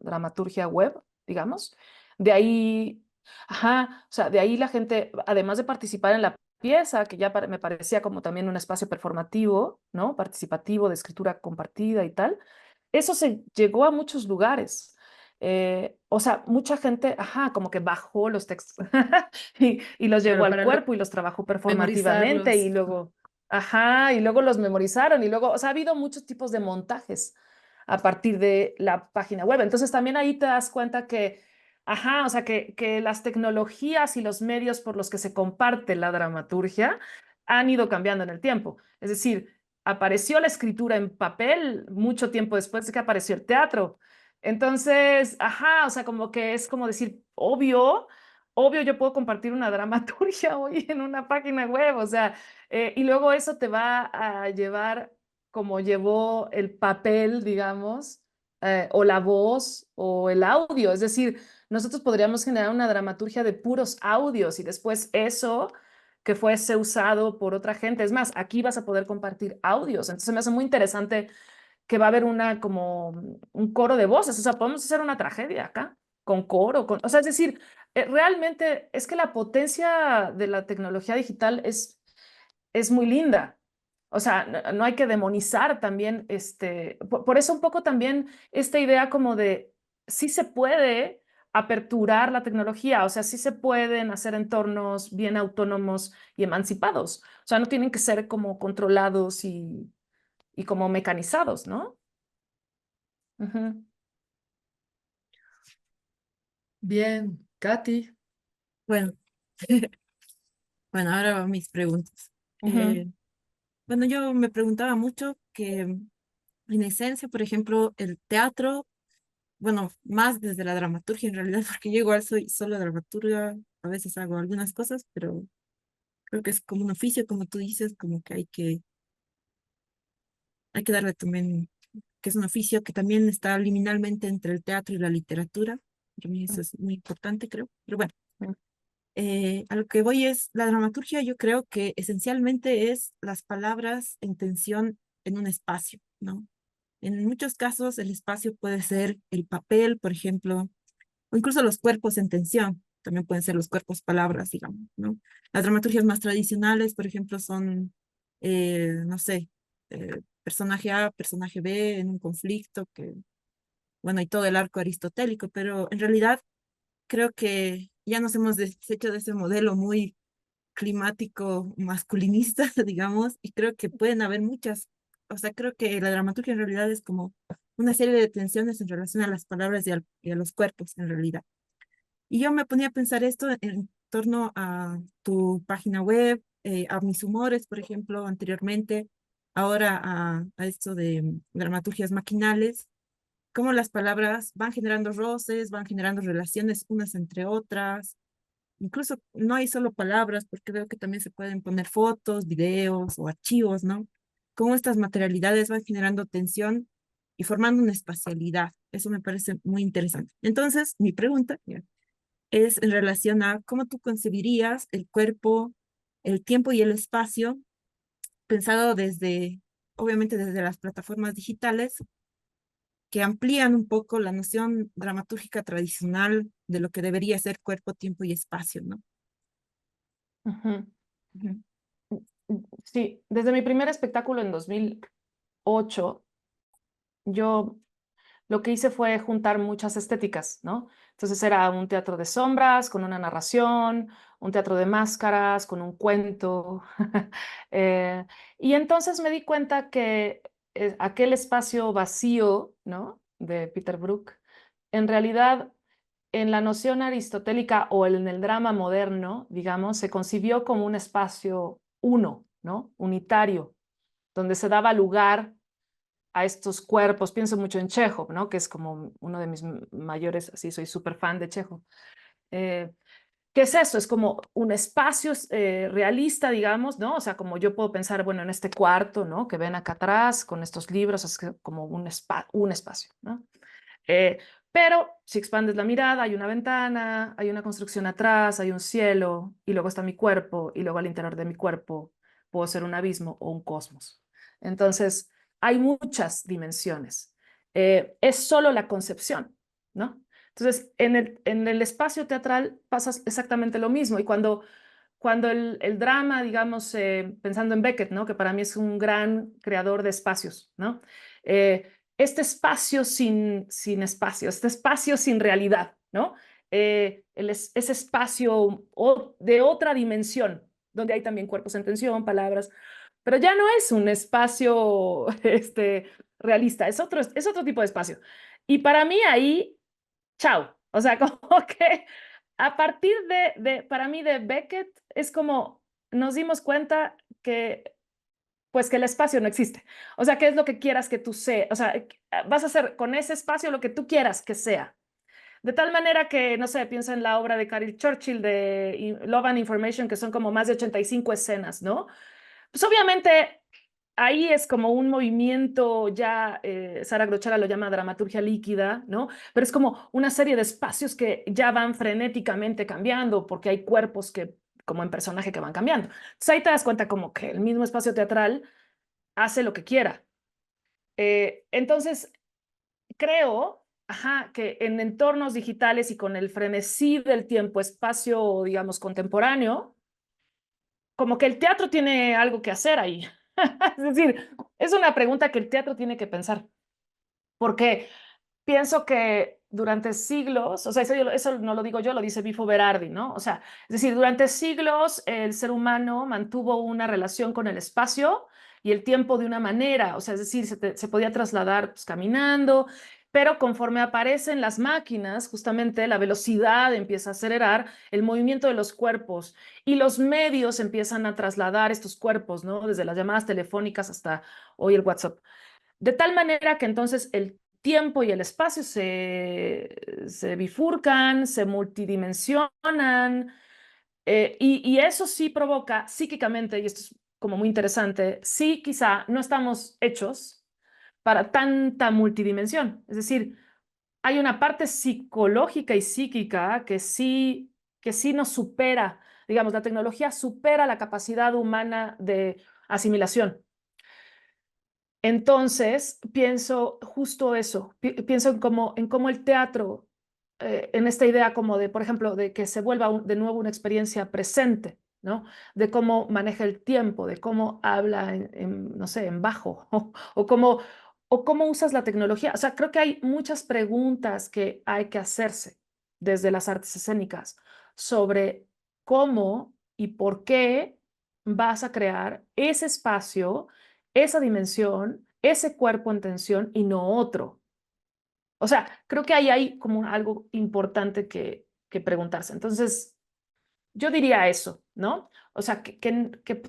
dramaturgia web, digamos. De ahí, ajá, o sea, de ahí la gente, además de participar en la pieza, que ya me parecía como también un espacio performativo, ¿no? Participativo, de escritura compartida y tal, eso se llegó a muchos lugares. O sea, mucha gente, ajá, como que bajó los textos y los llevó claro, al para cuerpo y los trabajó performativamente y memorizarlos. luego, ajá, y luego los memorizaron y luego, o sea, ha habido muchos tipos de montajes a partir de la página web. Entonces también ahí te das cuenta que, ajá, o sea, que las tecnologías y los medios por los que se comparte la dramaturgia han ido cambiando en el tiempo. Es decir, apareció la escritura en papel mucho tiempo después de que apareció el teatro. Entonces, ajá, o sea, como que es como decir, obvio yo puedo compartir una dramaturgia hoy en una página web, o sea, y luego eso te va a llevar como llevó el papel, digamos, o la voz o el audio. Es decir, nosotros podríamos generar una dramaturgia de puros audios y después eso que fuese usado por otra gente. Es más, aquí vas a poder compartir audios. Entonces me hace muy interesante que va a haber como un coro de voces. O sea, podemos hacer una tragedia acá con coro, o sea, es decir, realmente es que la potencia de la tecnología digital es muy linda. O sea, no hay que demonizar también, por eso un poco también esta idea como de sí se puede aperturar la tecnología, o sea, sí se pueden hacer entornos bien autónomos y emancipados. O sea, no tienen que ser como controlados y como mecanizados, ¿no? Ujú, Bien, Katy. Bueno, bueno, ahora van mis preguntas. ujú, Bueno, yo me preguntaba mucho que en esencia, por ejemplo, el teatro, bueno, más desde la dramaturgia en realidad, porque yo igual soy solo dramaturga, a veces hago algunas cosas, pero creo que es como un oficio, como tú dices, como que hay que darle también, que es un oficio que también está liminalmente entre el teatro y la literatura. Para mí eso es muy importante, creo. Pero bueno, ujú, a lo que voy es, la dramaturgia yo creo que esencialmente es las palabras en tensión en un espacio, ¿no? En muchos casos el espacio puede ser el papel, por ejemplo, o incluso los cuerpos en tensión, también pueden ser los cuerpos palabras, digamos, ¿no? Las dramaturgias más tradicionales, por ejemplo, son, no sé, personaje A, personaje B en un conflicto, que, bueno, y todo el arco aristotélico, pero en realidad creo que ya nos hemos deshecho de ese modelo muy climático masculinista, digamos, y creo que pueden haber muchas, o sea, creo que la dramaturgia en realidad es como una serie de tensiones en relación a las palabras y a los cuerpos, en realidad. Y yo me ponía a pensar esto en torno a tu página web, a mis humores, por ejemplo, anteriormente, ahora a esto de dramaturgias maquinales, cómo las palabras van generando roces, van generando relaciones unas entre otras. Incluso no hay solo palabras, porque veo que también se pueden poner fotos, videos o archivos, ¿no? Cómo estas materialidades van generando tensión y formando una espacialidad. Eso me parece muy interesante. Entonces, mi pregunta es en relación a cómo tú concebirías el cuerpo, el tiempo y el espacio, pensado desde, obviamente desde las plataformas digitales, que amplían un poco la noción dramatúrgica tradicional de lo que debería ser cuerpo, tiempo y espacio, ¿no? ujú. Ujú. Sí, desde mi primer espectáculo en 2008, yo lo que hice fue juntar muchas estéticas, ¿no? Entonces era un teatro de sombras con una narración, un teatro de máscaras con un cuento. Eh, y entonces me di cuenta que aquel espacio vacío, ¿no? De Peter Brook, en realidad en la noción aristotélica o en el drama moderno, digamos, se concibió como un espacio uno, ¿no? Unitario, donde se daba lugar a estos cuerpos. Pienso mucho en Chekhov, ¿no? Que es como uno de mis mayores, así soy súper fan de Chekhov. Eh, ¿Qué es eso? Es como un espacio realista, digamos, ¿no? O sea, como yo puedo pensar, bueno, en este cuarto, ¿no? Que ven acá atrás con estos libros, es como un espacio, ¿no? Eh, pero si expandes la mirada, hay una ventana, hay una construcción atrás, hay un cielo, y luego está mi cuerpo, y luego al interior de mi cuerpo puedo ser un abismo o un cosmos. Entonces, hay muchas dimensiones. Es solo la concepción, ¿no? Entonces, en el espacio teatral pasa exactamente lo mismo. Y cuando el drama, digamos, pensando en Beckett, ¿no? Que para mí es un gran creador de espacios, ¿no? Este espacio sin espacio, este espacio sin realidad, ¿no? Ese espacio de otra dimensión, donde hay también cuerpos en tensión, palabras, pero ya no es un espacio realista, es otro tipo de espacio. Y para mí ahí, chao. O sea, como que a partir para mí, de Beckett, es como nos dimos cuenta que, pues, que el espacio no existe. O sea, ¿qué es lo que quieras que tú seas? O sea, vas a hacer con ese espacio lo que tú quieras que sea. De tal manera que, no sé, piensa en la obra de Carol Churchill de Love and Information, que son como más de 85 escenas, ¿no? Pues obviamente ahí es como un movimiento ya, Sara Grochara lo llama dramaturgia líquida, ¿no? Pero es como una serie de espacios que ya van frenéticamente cambiando porque hay cuerpos que, como en personaje, que van cambiando. Entonces ahí te das cuenta como que el mismo espacio teatral hace lo que quiera. Entonces, creo, ajá, que en entornos digitales y con el frenesí del tiempo, espacio, digamos, contemporáneo, como que el teatro tiene algo que hacer ahí. Es decir, es una pregunta que el teatro tiene que pensar, porque pienso que durante siglos, o sea, eso no lo digo yo, lo dice Bifo Berardi, ¿no? O sea, es decir, durante siglos el ser humano mantuvo una relación con el espacio y el tiempo de una manera, o sea, es decir, se podía trasladar pues, caminando, pero conforme aparecen las máquinas, justamente la velocidad empieza a acelerar el movimiento de los cuerpos y los medios empiezan a trasladar estos cuerpos, ¿no? Desde las llamadas telefónicas hasta hoy el WhatsApp. De tal manera que entonces el tiempo y el espacio se bifurcan, se multidimensionan, y eso sí provoca psíquicamente, y esto es como muy interesante, sí quizá no estamos hechos para tanta multidimensión. Es decir, hay una parte psicológica y psíquica que sí nos supera, digamos, la tecnología supera la capacidad humana de asimilación. Entonces, pienso justo eso, pienso en cómo el teatro, en esta idea como de, por ejemplo, de que se vuelva de nuevo una experiencia presente, ¿no? De cómo maneja el tiempo, de cómo habla no sé, en bajo, o cómo usas la tecnología. O sea, creo que hay muchas preguntas que hay que hacerse desde las artes escénicas sobre cómo y por qué vas a crear ese espacio, esa dimensión, ese cuerpo en tensión y no otro. O sea, creo que ahí hay como algo importante que preguntarse. Entonces, yo diría eso, ¿no? O sea, que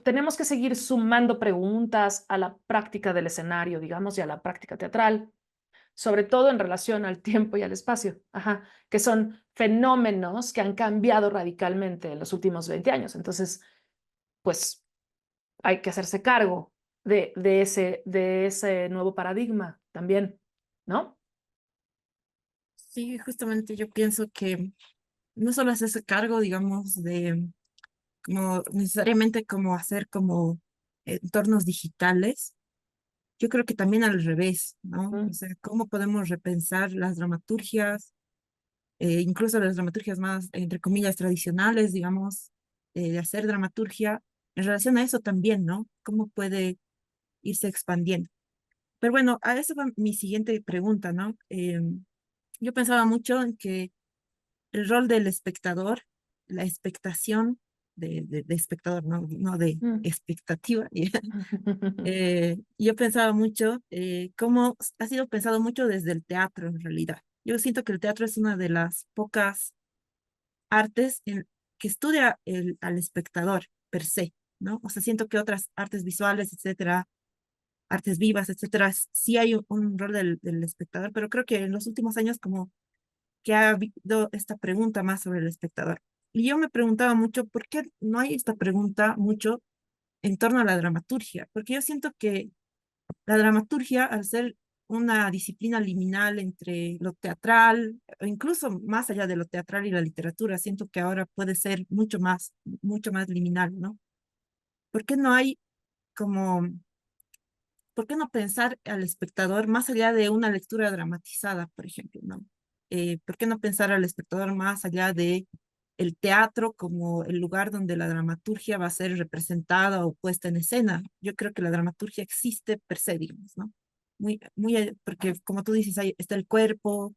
tenemos que seguir sumando preguntas a la práctica del escenario, digamos, y a la práctica teatral, sobre todo en relación al tiempo y al espacio, ajá, que son fenómenos que han cambiado radicalmente en los últimos 20 años. Entonces, pues hay que hacerse cargo de ese nuevo paradigma también, ¿no? Sí, justamente yo pienso que no solo es ese cargo, digamos, de como necesariamente como hacer como entornos digitales. Yo creo que también al revés, ¿no? O Mm, sea, cómo podemos repensar las dramaturgias, incluso las dramaturgias más, entre comillas, tradicionales, digamos, de hacer dramaturgia, en relación a eso también, ¿no? ¿Cómo puede irse expandiendo? Pero bueno, a eso va mi siguiente pregunta, ¿no? Yo pensaba mucho en que el rol del espectador, la expectación de espectador, no, no de mm. expectativa. Yo pensaba mucho cómo ha sido pensado mucho desde el teatro en realidad. Yo siento que el teatro es una de las pocas artes que estudia al espectador per se, ¿no? O sea, siento que otras artes visuales, etcétera, artes vivas, etcétera, sí hay un rol del espectador, pero creo que en los últimos años como que ha habido esta pregunta más sobre el espectador. Y yo me preguntaba mucho, ¿por qué no hay esta pregunta mucho en torno a la dramaturgia? Porque yo siento que la dramaturgia, al ser una disciplina liminal entre lo teatral, o incluso más allá de lo teatral y la literatura, siento que ahora puede ser mucho más liminal, ¿no? ¿Por qué no hay como, por qué no pensar al espectador más allá de una lectura dramatizada, por ejemplo, ¿no? ¿Por qué no pensar al espectador más allá de el teatro como el lugar donde la dramaturgia va a ser representada o puesta en escena? Yo creo que la dramaturgia existe per se, digamos, ¿no? Porque como tú dices, ahí está el cuerpo,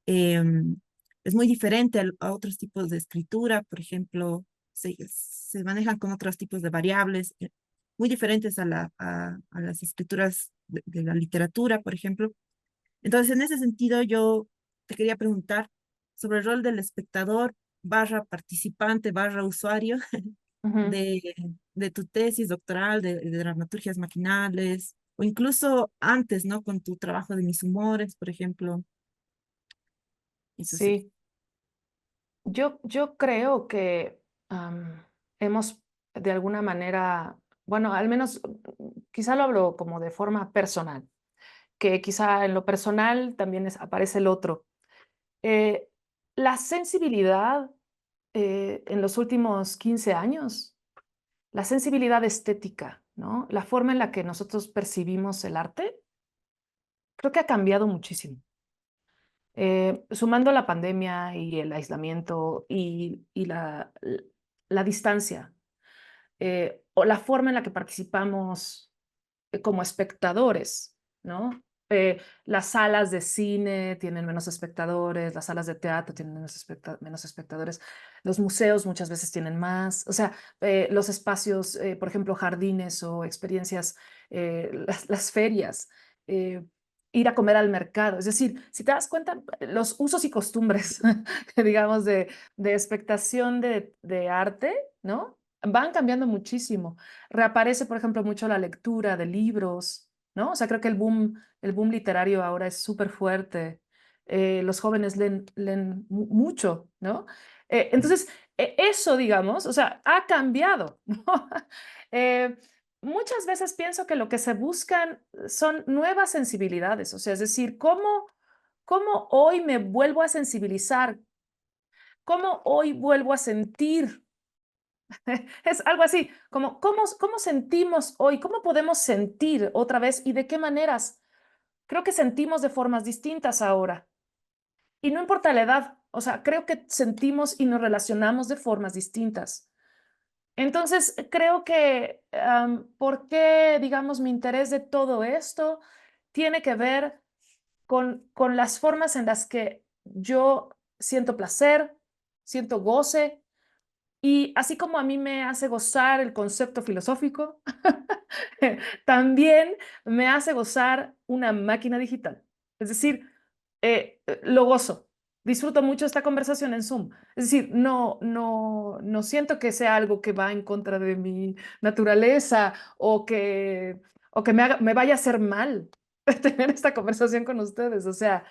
em, es muy diferente a otros tipos de escritura, por ejemplo, se manejan con otros tipos de variables, muy diferentes a las escrituras de la literatura, por ejemplo. Entonces, en ese sentido, yo te quería preguntar sobre el rol del espectador barra participante barra usuario Ujú. de, de tu tesis doctoral de dramaturgias maquinales, o incluso antes, ¿no? Con tu trabajo de mis humores, por ejemplo. Eso sí. Sí, yo creo que hemos de alguna manera, bueno, al menos quizá lo hablo como de forma personal, que quizá en lo personal también aparece el otro. Eh, la sensibilidad en los últimos 15 años, la sensibilidad estética, ¿no? La forma en la que nosotros percibimos el arte, creo que ha cambiado muchísimo. Sumando la pandemia y el aislamiento y la distancia, o la forma en la que participamos. como espectadores, ¿no? Las salas de cine tienen menos espectadores, las salas de teatro tienen menos espectadores, los museos muchas veces tienen más, o sea, los espacios, por ejemplo, jardines o experiencias, las ferias, eh, ir a comer al mercado. Es decir, si te das cuenta, los usos y costumbres, digamos, de expectación de arte, ¿no? Van cambiando muchísimo. Reaparece, por ejemplo, mucho la lectura de libros, ¿no? O sea, creo que el boom literario ahora es súper fuerte. Los jóvenes leen mucho, ¿no? Entonces, eso, digamos, o sea, ha cambiado, ¿no? Eh, muchas veces pienso que lo que se buscan son nuevas sensibilidades, o sea, es decir, cómo hoy me vuelvo a sensibilizar, cómo hoy vuelvo a sentir. Es algo así, como cómo sentimos hoy, cómo podemos sentir otra vez y de qué maneras. Creo que sentimos de formas distintas ahora. Y no importa la edad, o sea, creo que sentimos y nos relacionamos de formas distintas. Entonces, creo que, ¿por qué, digamos, mi interés de todo esto tiene que ver con las formas en las que yo siento placer, siento goce, y así como a mí me hace gozar el concepto filosófico, también me hace gozar una máquina digital. Es decir, lo gozo. Disfruto mucho esta conversación en Zoom. Es decir, no siento que sea algo que va en contra de mi naturaleza o que me vaya a hacer mal tener esta conversación con ustedes. O sea,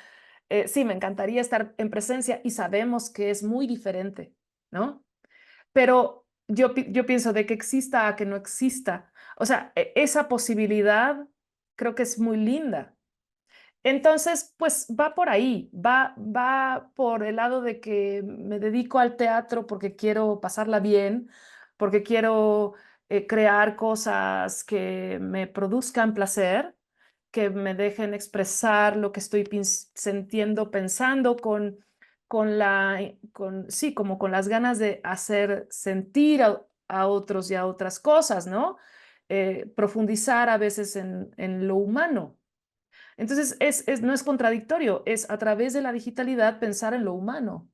sí, me encantaría estar en presencia y sabemos que es muy diferente, ¿no? Pero yo pienso de que exista a que no exista. O sea, esa posibilidad creo que es muy linda. Entonces, pues va por ahí, va por el lado de que me dedico al teatro porque quiero pasarla bien, porque quiero crear cosas que me produzcan placer, que me dejen expresar lo que estoy sintiendo, pensando sí, como con las ganas de hacer sentir a otros y a otras cosas, ¿no? Profundizar a veces en lo humano. Entonces, no es contradictorio, es a través de la digitalidad pensar en lo humano.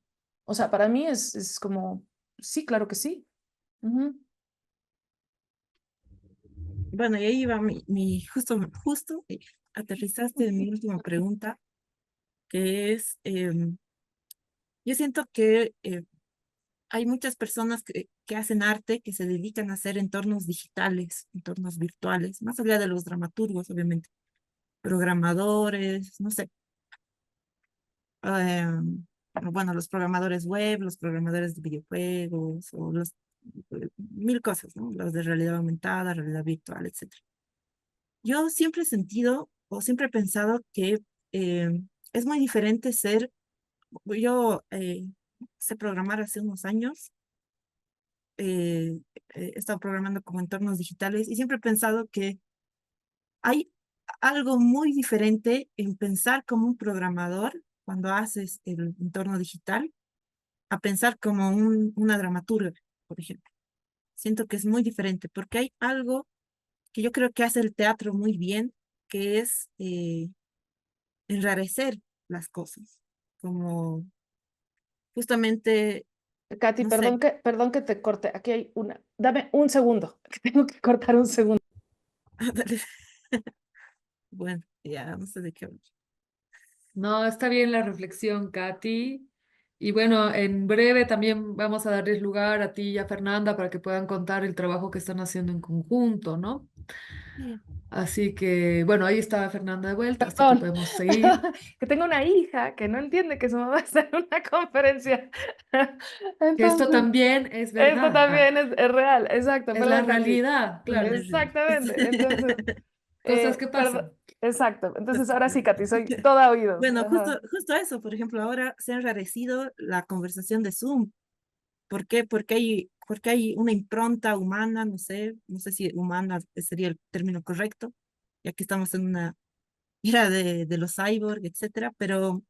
O sea, para mí es como, sí, claro que sí. Ujú. Bueno, y ahí va justo aterrizaste en mi última pregunta, que es, yo siento que hay muchas personas que hacen arte, que se dedican a hacer entornos digitales, entornos virtuales, más allá de los dramaturgos, obviamente, programadores, no sé, eh, bueno, los programadores web, los programadores de videojuegos, o los mil cosas, ¿no? Los de realidad aumentada, realidad virtual, etcétera. Yo siempre he sentido o siempre he pensado que es muy diferente yo sé programar hace unos años, he estado programando como entornos digitales y siempre he pensado que hay algo muy diferente en pensar como un programador cuando haces el entorno digital a pensar como una dramaturga, por ejemplo. Siento que es muy diferente porque hay algo que yo creo que hace el teatro muy bien, que es enrarecer las cosas, como justamente, Katy, no sé, perdón que te corte. Aquí hay una. Dame un segundo, que tengo que cortar un segundo. bueno, ya no sé de qué hablar. No, está bien la reflexión, Katy. Y bueno, en breve también vamos a darles lugar a ti y a Fernanda para que puedan contar el trabajo que están haciendo en conjunto, ¿no? Sí. Así que, bueno, ahí está Fernanda de vuelta, así que Perdón, podemos seguir. que tengo una hija que no entiende que su mamá está en una conferencia. Que esto Entonces, también es esto verdad. Ah, también es real, exacto. es la Perdón, Katy. realidad, claro. Exactamente. Entonces, Cosas que perdón, pasan. exacto. Entonces, ahora sí, Katy, soy toda oídos. Bueno, Ajá. justo eso, por ejemplo, ahora se ha enrarecido la conversación de Zoom. ¿Por qué? Porque hay una impronta humana, no sé si humana sería el término correcto, ya que estamos en una era de los cyborg, etcétera, pero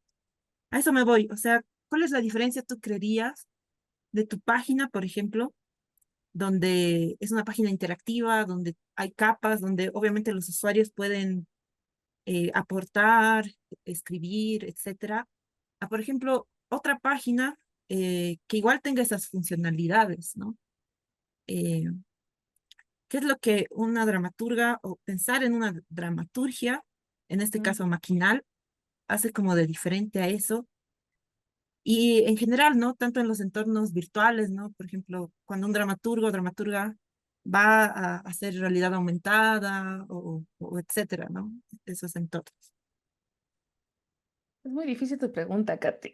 a eso me voy. O sea, ¿cuál es la diferencia tú creerías de tu página, por ejemplo, donde es una página interactiva, donde hay capas, donde obviamente los usuarios pueden aportar, escribir, etcétera. A, por ejemplo, otra página que igual tenga esas funcionalidades, ¿no? Eh, ¿Qué es lo que una dramaturga o pensar en una dramaturgia, en este Mm. caso maquinal, hace como de diferente a eso? Y en general, ¿no? Tanto en los entornos virtuales, ¿no? Por ejemplo, cuando un dramaturgo o dramaturga va a hacer realidad aumentada o etcétera, ¿no? Esos entornos. Es muy difícil tu pregunta, Katy.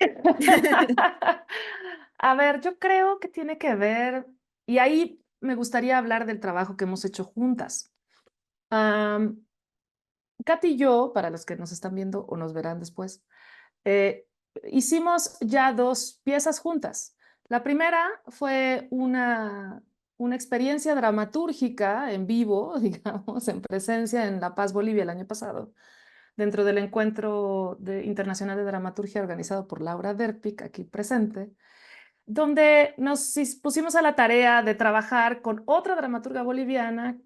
A ver, yo creo que tiene que ver, y ahí me gustaría hablar del trabajo que hemos hecho juntas. Am, Katy y yo, para los que nos están viendo o nos verán después, eh, hicimos ya dos piezas juntas. La primera fue una experiencia dramatúrgica en vivo, digamos, en presencia en La Paz, Bolivia, el año pasado, dentro del encuentro internacional de dramaturgia organizado por Laura Derpic, aquí presente, donde nos pusimos a la tarea de trabajar con otra dramaturga boliviana,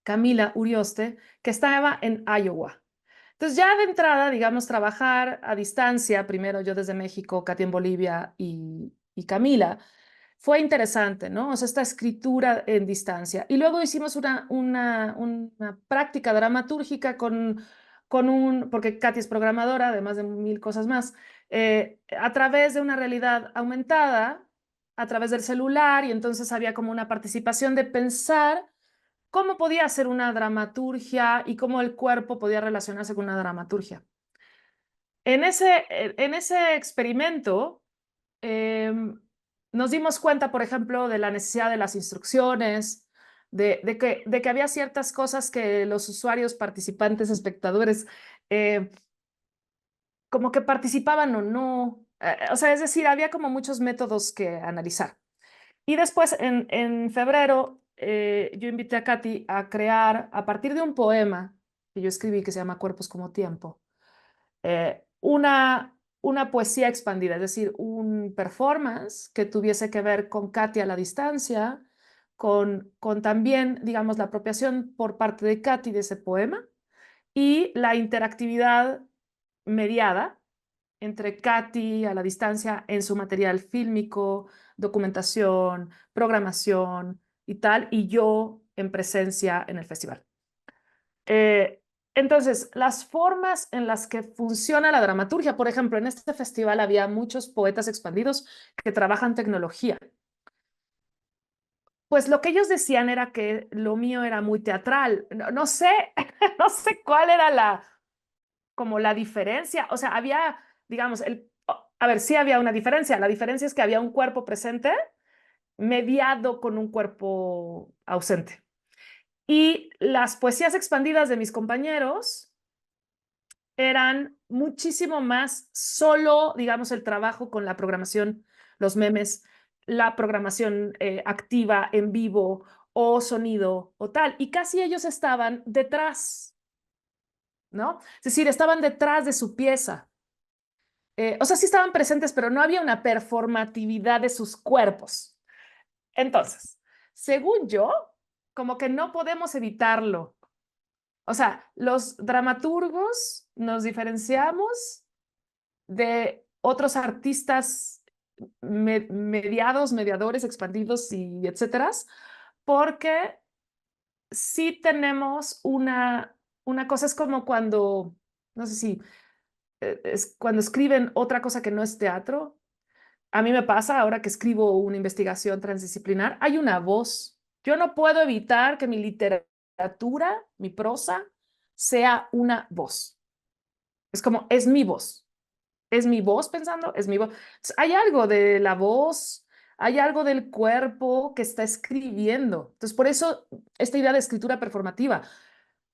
Camila Urioste, que estaba en Iowa. Entonces ya de entrada, digamos, trabajar a distancia, primero yo desde México, Katy en Bolivia y Camila, fue interesante, ¿no? O sea, esta escritura en distancia. Y luego hicimos una práctica dramatúrgica porque Katy es programadora, además de mil cosas más, a través de una realidad aumentada, a través del celular, y entonces había como una participación de pensar cómo podía ser una dramaturgia y cómo el cuerpo podía relacionarse con una dramaturgia. En ese experimento, em, nos dimos cuenta, por ejemplo, de la necesidad de las instrucciones, de que había ciertas cosas que los usuarios, participantes, espectadores, eh, como que participaban o no. O sea, es decir, había como muchos métodos que analizar. Y después, en febrero, yo invité a Katy a crear, a partir de un poema que yo escribí que se llama Cuerpos como Tiempo, una poesía expandida, es decir, un performance que tuviese que ver con Katy a la distancia, con también, digamos, la apropiación por parte de Katy de ese poema y la interactividad mediada entre Katy a la distancia en su material fílmico, documentación, programación y tal, y yo en presencia en el festival. Eh, entonces, las formas en las que funciona la dramaturgia, por ejemplo, en este festival había muchos poetas expandidos que trabajan tecnología. Pues lo que ellos decían era que lo mío era muy teatral. No, no sé, no sé cuál era como la diferencia. O sea, había, digamos, a ver, sí había una diferencia. La diferencia es que había un cuerpo presente mediado con un cuerpo ausente. Y las poesías expandidas de mis compañeros eran muchísimo más solo, digamos, el trabajo con la programación, los memes, la programación activa en vivo o sonido o tal. Y casi ellos estaban detrás, ¿no? Es decir, estaban detrás de su pieza. O sea, sí estaban presentes, pero no había una performatividad de sus cuerpos. Entonces, según yo, como que no podemos evitarlo. O sea, los dramaturgos nos diferenciamos de otros artistas mediados, mediadores, expandidos y etcétera, porque sí tenemos una cosa, es como cuando, no sé si, es cuando escriben otra cosa que no es teatro. A mí me pasa ahora que escribo una investigación transdisciplinar, hay una voz. Yo no puedo evitar que mi literatura, mi prosa, sea una voz. Es como, es mi voz. Es mi voz pensando, es mi voz. Entonces, hay algo de la voz, hay algo del cuerpo que está escribiendo. Entonces, por eso esta idea de escritura performativa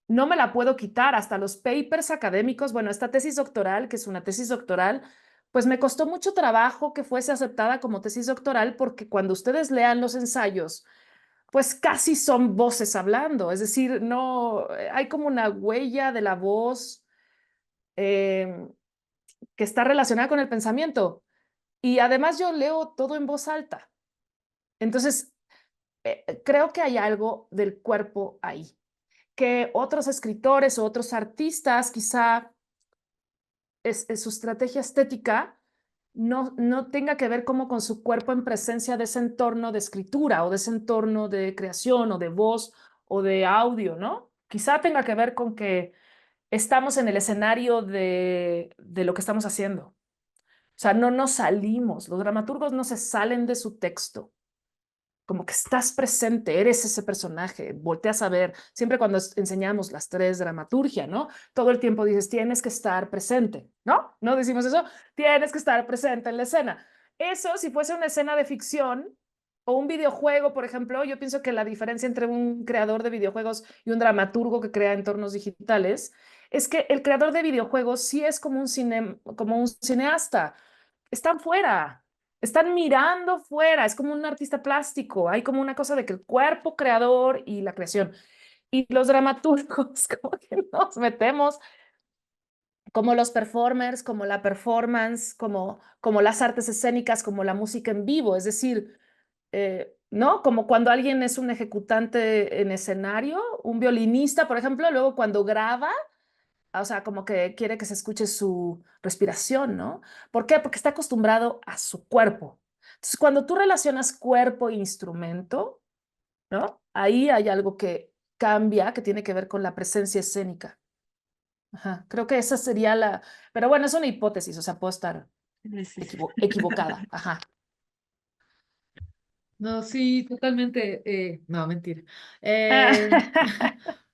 no me la puedo quitar. Hasta los papers académicos, bueno, esta tesis doctoral, que es una tesis doctoral, pues me costó mucho trabajo que fuese aceptada como tesis doctoral porque cuando ustedes lean los ensayos, pues casi son voces hablando, es decir, no, hay como una huella de la voz eh, que está relacionada con el pensamiento. Y además yo leo todo en voz alta. Entonces, creo que hay algo del cuerpo ahí, que otros escritores o otros artistas quizá es su estrategia estética no tenga que ver como con su cuerpo en presencia de ese entorno de escritura o de ese entorno de creación o de voz o de audio, ¿no? Quizá tenga que ver con que estamos en el escenario de lo que estamos haciendo. O sea, no nos salimos, los dramaturgos no se salen de su texto, como que estás presente, eres ese personaje, volteas a ver, siempre cuando enseñamos las tres dramaturgia, ¿no? Todo el tiempo dices, tienes que estar presente, ¿no? ¿No decimos eso? Tienes que estar presente en la escena. Eso, si fuese una escena de ficción o un videojuego, por ejemplo, yo pienso que la diferencia entre un creador de videojuegos y un dramaturgo que crea entornos digitales es que el creador de videojuegos sí es como como un cineasta, están fuera, están mirando fuera, es como un artista plástico, hay como una cosa de que el cuerpo creador y la creación. Y los dramaturgos, como que nos metemos como los performers, como la performance, como las artes escénicas, como la música en vivo, es decir, ¿no? Como cuando alguien es un ejecutante en escenario, un violinista, por ejemplo, luego cuando graba, o sea, como que quiere que se escuche su respiración, ¿no? ¿Por qué? Porque está acostumbrado a su cuerpo. Entonces, cuando tú relacionas cuerpo e instrumento, ¿no? Ahí hay algo que cambia, que tiene que ver con la presencia escénica. Ajá, creo que esa sería la... Pero bueno, es una hipótesis, o sea, puedo estar Sí, sí. equivocada. Ajá. No, sí, totalmente. No, mentira. Eh,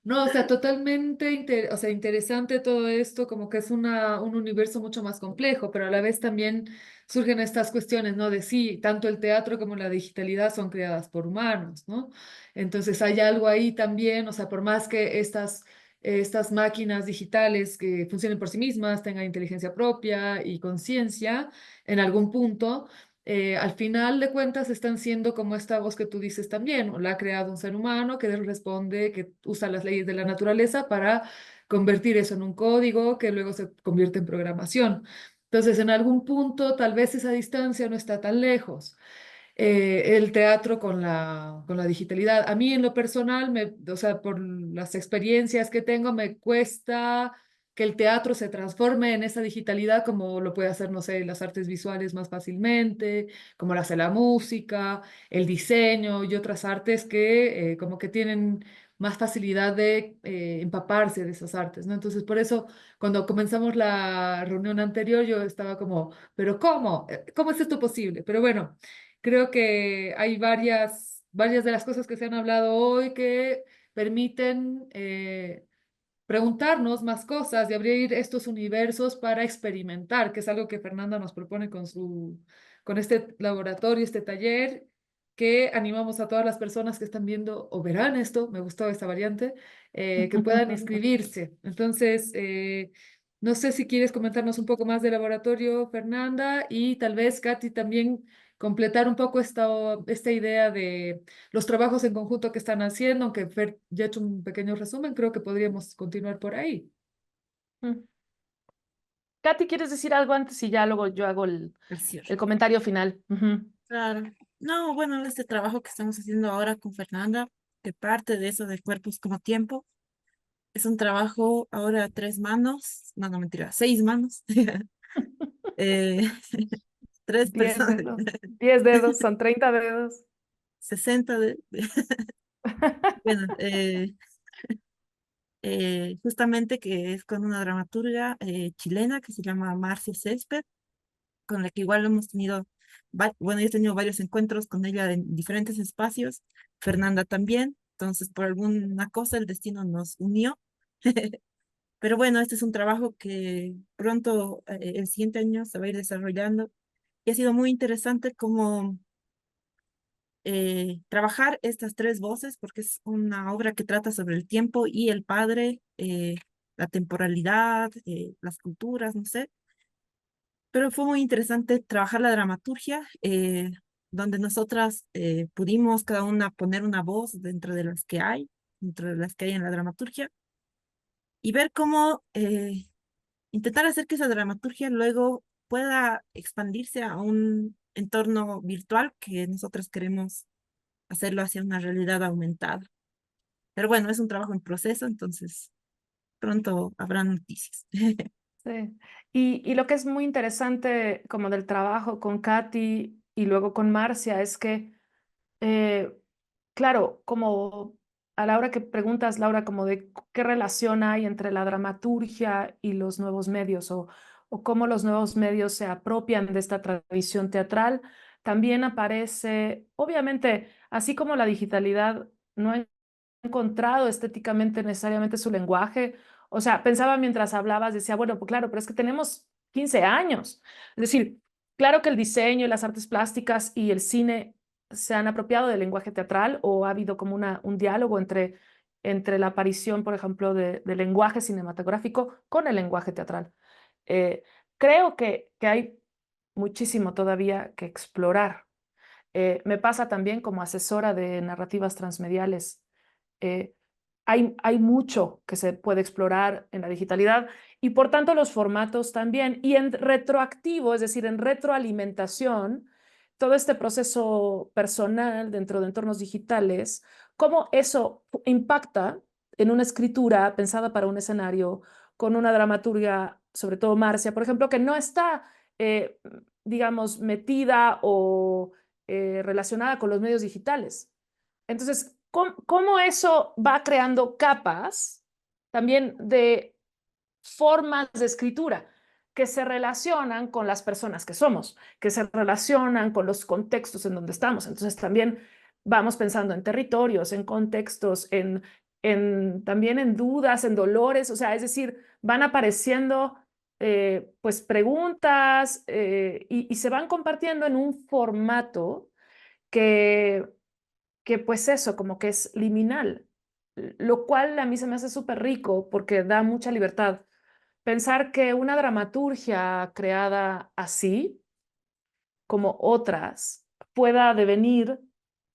no, o sea, totalmente o sea, interesante todo esto, como que es un universo mucho más complejo, pero a la vez también surgen estas cuestiones, ¿no? De sí, tanto el teatro como la digitalidad son creadas por humanos, ¿no? Entonces hay algo ahí también, o sea, por más que estas máquinas digitales que funcionen por sí mismas, tengan inteligencia propia y conciencia en algún punto al final de cuentas están siendo como esta voz que tú dices también, la ha creado un ser humano que responde, que usa las leyes de la naturaleza para convertir eso en un código que luego se convierte en programación. Entonces, en algún punto, tal vez esa distancia no está tan lejos el teatro con la digitalidad. A mí en lo personal, o sea, por las experiencias que tengo, me cuesta que el teatro se transforme en esa digitalidad como lo puede hacer, no sé, las artes visuales más fácilmente, como lo hace la música, el diseño y otras artes que como que tienen más facilidad de empaparse de esas artes, ¿no? Entonces, por eso, cuando comenzamos la reunión anterior, yo estaba como, ¿pero cómo? ¿Cómo es esto posible? Pero bueno. Creo que hay varias de las cosas que se han hablado hoy que permiten preguntarnos más cosas y abrir estos universos para experimentar, que es algo que Fernanda nos propone con este laboratorio, este taller, que animamos a todas las personas que están viendo o verán esto, me gustó esta variante, que puedan inscribirse. Entonces, no sé si quieres comentarnos un poco más del laboratorio, Fernanda, y tal vez Katy también completar un poco esta idea de los trabajos en conjunto que están haciendo, aunque Fer ya ha hecho un pequeño resumen, creo que podríamos continuar por ahí. Katy, ¿quieres decir algo antes y ya luego yo hago El cierre. el comentario final? Ujú. Claro. No, bueno, este trabajo que estamos haciendo ahora con Fernanda, que parte de eso de cuerpos como tiempo, es un trabajo ahora a tres manos, no, no mentira, seis manos, eh, tres 10 personas, dedos. 10 dedos, son 30 dedos. 60 bueno, justamente que es con una dramaturga chilena que se llama Marcia Césped, con la que igual hemos tenido, bueno, yo he tenido varios encuentros con ella en diferentes espacios, Fernanda también, entonces por alguna cosa el destino nos unió. Pero bueno, este es un trabajo que pronto, el siguiente año, se va a ir desarrollando y ha sido muy interesante como trabajar estas tres voces, porque es una obra que trata sobre el tiempo y el padre, la temporalidad, las culturas, no sé. Pero fue muy interesante trabajar la dramaturgia, donde nosotras pudimos cada una poner una voz dentro de las que hay en la dramaturgia, y ver cómo intentar hacer que esa dramaturgia luego pueda expandirse a un entorno virtual que nosotras queremos hacerlo hacia una realidad aumentada. Pero bueno, es un trabajo en proceso, entonces pronto habrá noticias. Sí. Y lo que es muy interesante como del trabajo con Katy y luego con Marcia es que, eh, claro, como a la hora que preguntas, Laura, como de qué relación hay entre la dramaturgia y los nuevos medios o cómo los nuevos medios se apropian de esta tradición teatral, también aparece, obviamente, así como la digitalidad no ha encontrado estéticamente necesariamente su lenguaje. O sea, pensaba mientras hablabas, decía, bueno, pues claro, pero es que tenemos 15 años. Es decir, claro que el diseño y las artes plásticas y el cine se han apropiado del lenguaje teatral o ha habido como un diálogo entre la aparición, por ejemplo, del lenguaje cinematográfico con el lenguaje teatral. Eh, Creo que hay muchísimo todavía que explorar. Me pasa también como asesora de narrativas transmediales. eh, hay mucho que se puede explorar en la digitalidad y por tanto los formatos también. Y en retroactivo, es decir, en retroalimentación, todo este proceso personal dentro de entornos digitales, cómo eso impacta en una escritura pensada para un escenario con una dramaturgia, sobre todo Marcia, por ejemplo, que no está, eh, digamos, metida o relacionada con los medios digitales. Entonces, ¿cómo eso va creando capas también de formas de escritura que se relacionan con las personas que somos, que se relacionan con los contextos en donde estamos? Entonces, también vamos pensando en territorios, en contextos, también en dudas, en dolores, o sea, es decir, van apareciendo pues preguntas y se van compartiendo en un formato que pues eso, como que es liminal, lo cual a mí se me hace súper rico porque da mucha libertad. Pensar que una dramaturgia creada así, como otras, pueda devenir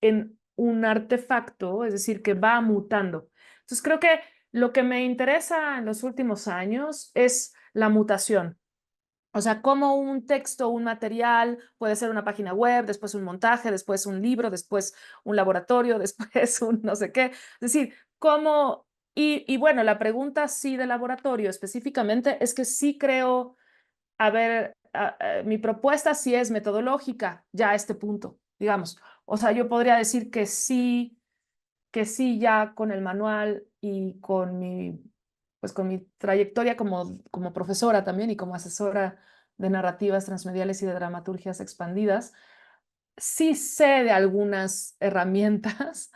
en un artefacto, es decir, que va mutando. Entonces creo que lo que me interesa en los últimos años es la mutación. O sea, cómo un texto, un material, puede ser una página web, después un montaje, después un libro, después un laboratorio, después un no sé qué. Es decir, cómo... Y bueno, la pregunta sí de laboratorio específicamente es que sí creo, a ver, mi propuesta sí es metodológica ya a este punto, digamos. O sea, yo podría decir que sí ya con el manual y con pues con mi trayectoria como profesora también y como asesora de narrativas transmediales y de dramaturgias expandidas, sí sé de algunas herramientas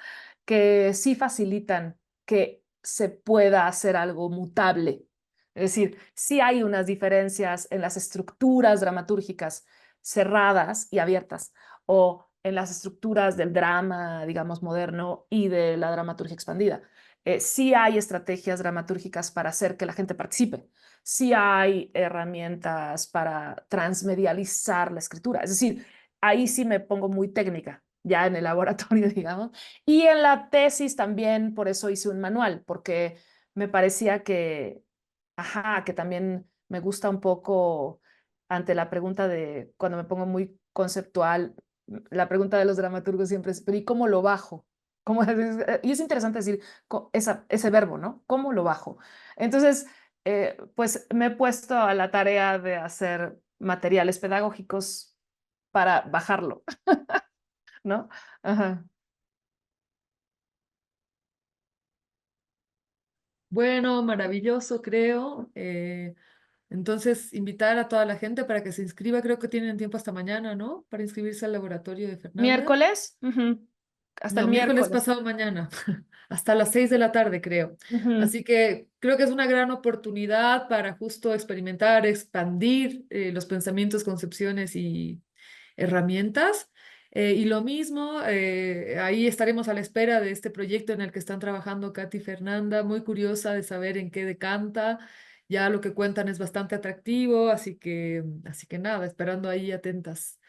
que sí facilitan que se pueda hacer algo mutable. Es decir, sí hay unas diferencias en las estructuras dramatúrgicas cerradas y abiertas o en las estructuras del drama, digamos, moderno y de la dramaturgia expandida. Sí hay estrategias dramatúrgicas para hacer que la gente participe. Sí hay herramientas para transmedializar la escritura. Es decir, ahí sí me pongo muy técnica, ya en el laboratorio, digamos. Y en la tesis también, por eso hice un manual, porque me parecía que, ajá, que también me gusta un poco ante la pregunta de, cuando me pongo muy conceptual, la pregunta de los dramaturgos siempre es, pero ¿y cómo lo bajo? Y es interesante decir ese verbo, ¿no? ¿Cómo lo bajo? Entonces, pues me he puesto a la tarea de hacer materiales pedagógicos para bajarlo, ¿no? Ajá. Bueno, maravilloso, creo. Entonces, invitar a toda la gente para que se inscriba. Creo que tienen tiempo hasta mañana, ¿no? Para inscribirse al laboratorio de Fernanda. Miércoles, ujú, hasta el No, miércoles miércoles. pasado mañana, hasta las 6 de la tarde, creo. Ujú. Así que creo que es una gran oportunidad para justo experimentar, expandir los pensamientos, concepciones y herramientas. Y lo mismo, ahí estaremos a la espera de este proyecto en el que están trabajando Katy y Fernanda, muy curiosa de saber en qué decanta. Ya lo que cuentan es bastante atractivo, así que nada, esperando ahí atentas.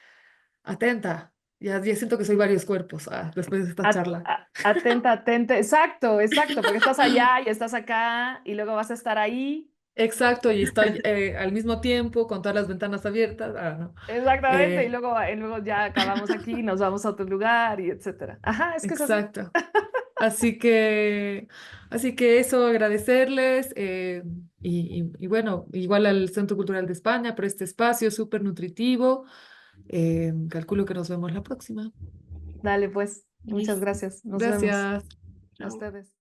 Atenta. Ya siento que soy varios cuerpos después de esta charla. Atenta, atenta. Exacto, exacto, porque estás allá y estás acá y luego vas a estar ahí. exacto, y estoy al mismo tiempo con todas las ventanas abiertas. Ah, no. Exactamente, Eh, y luego ya acabamos aquí, nos vamos a otro lugar y etcétera. Ajá, es que es así. exacto. Así que, así que eso, agradecerles y bueno, igual al Centro Cultural de España por este espacio súper nutritivo. Calculo que nos vemos la próxima. Dale, pues, muchas Listo. gracias. Nos vemos Gracias. a Chao. ustedes.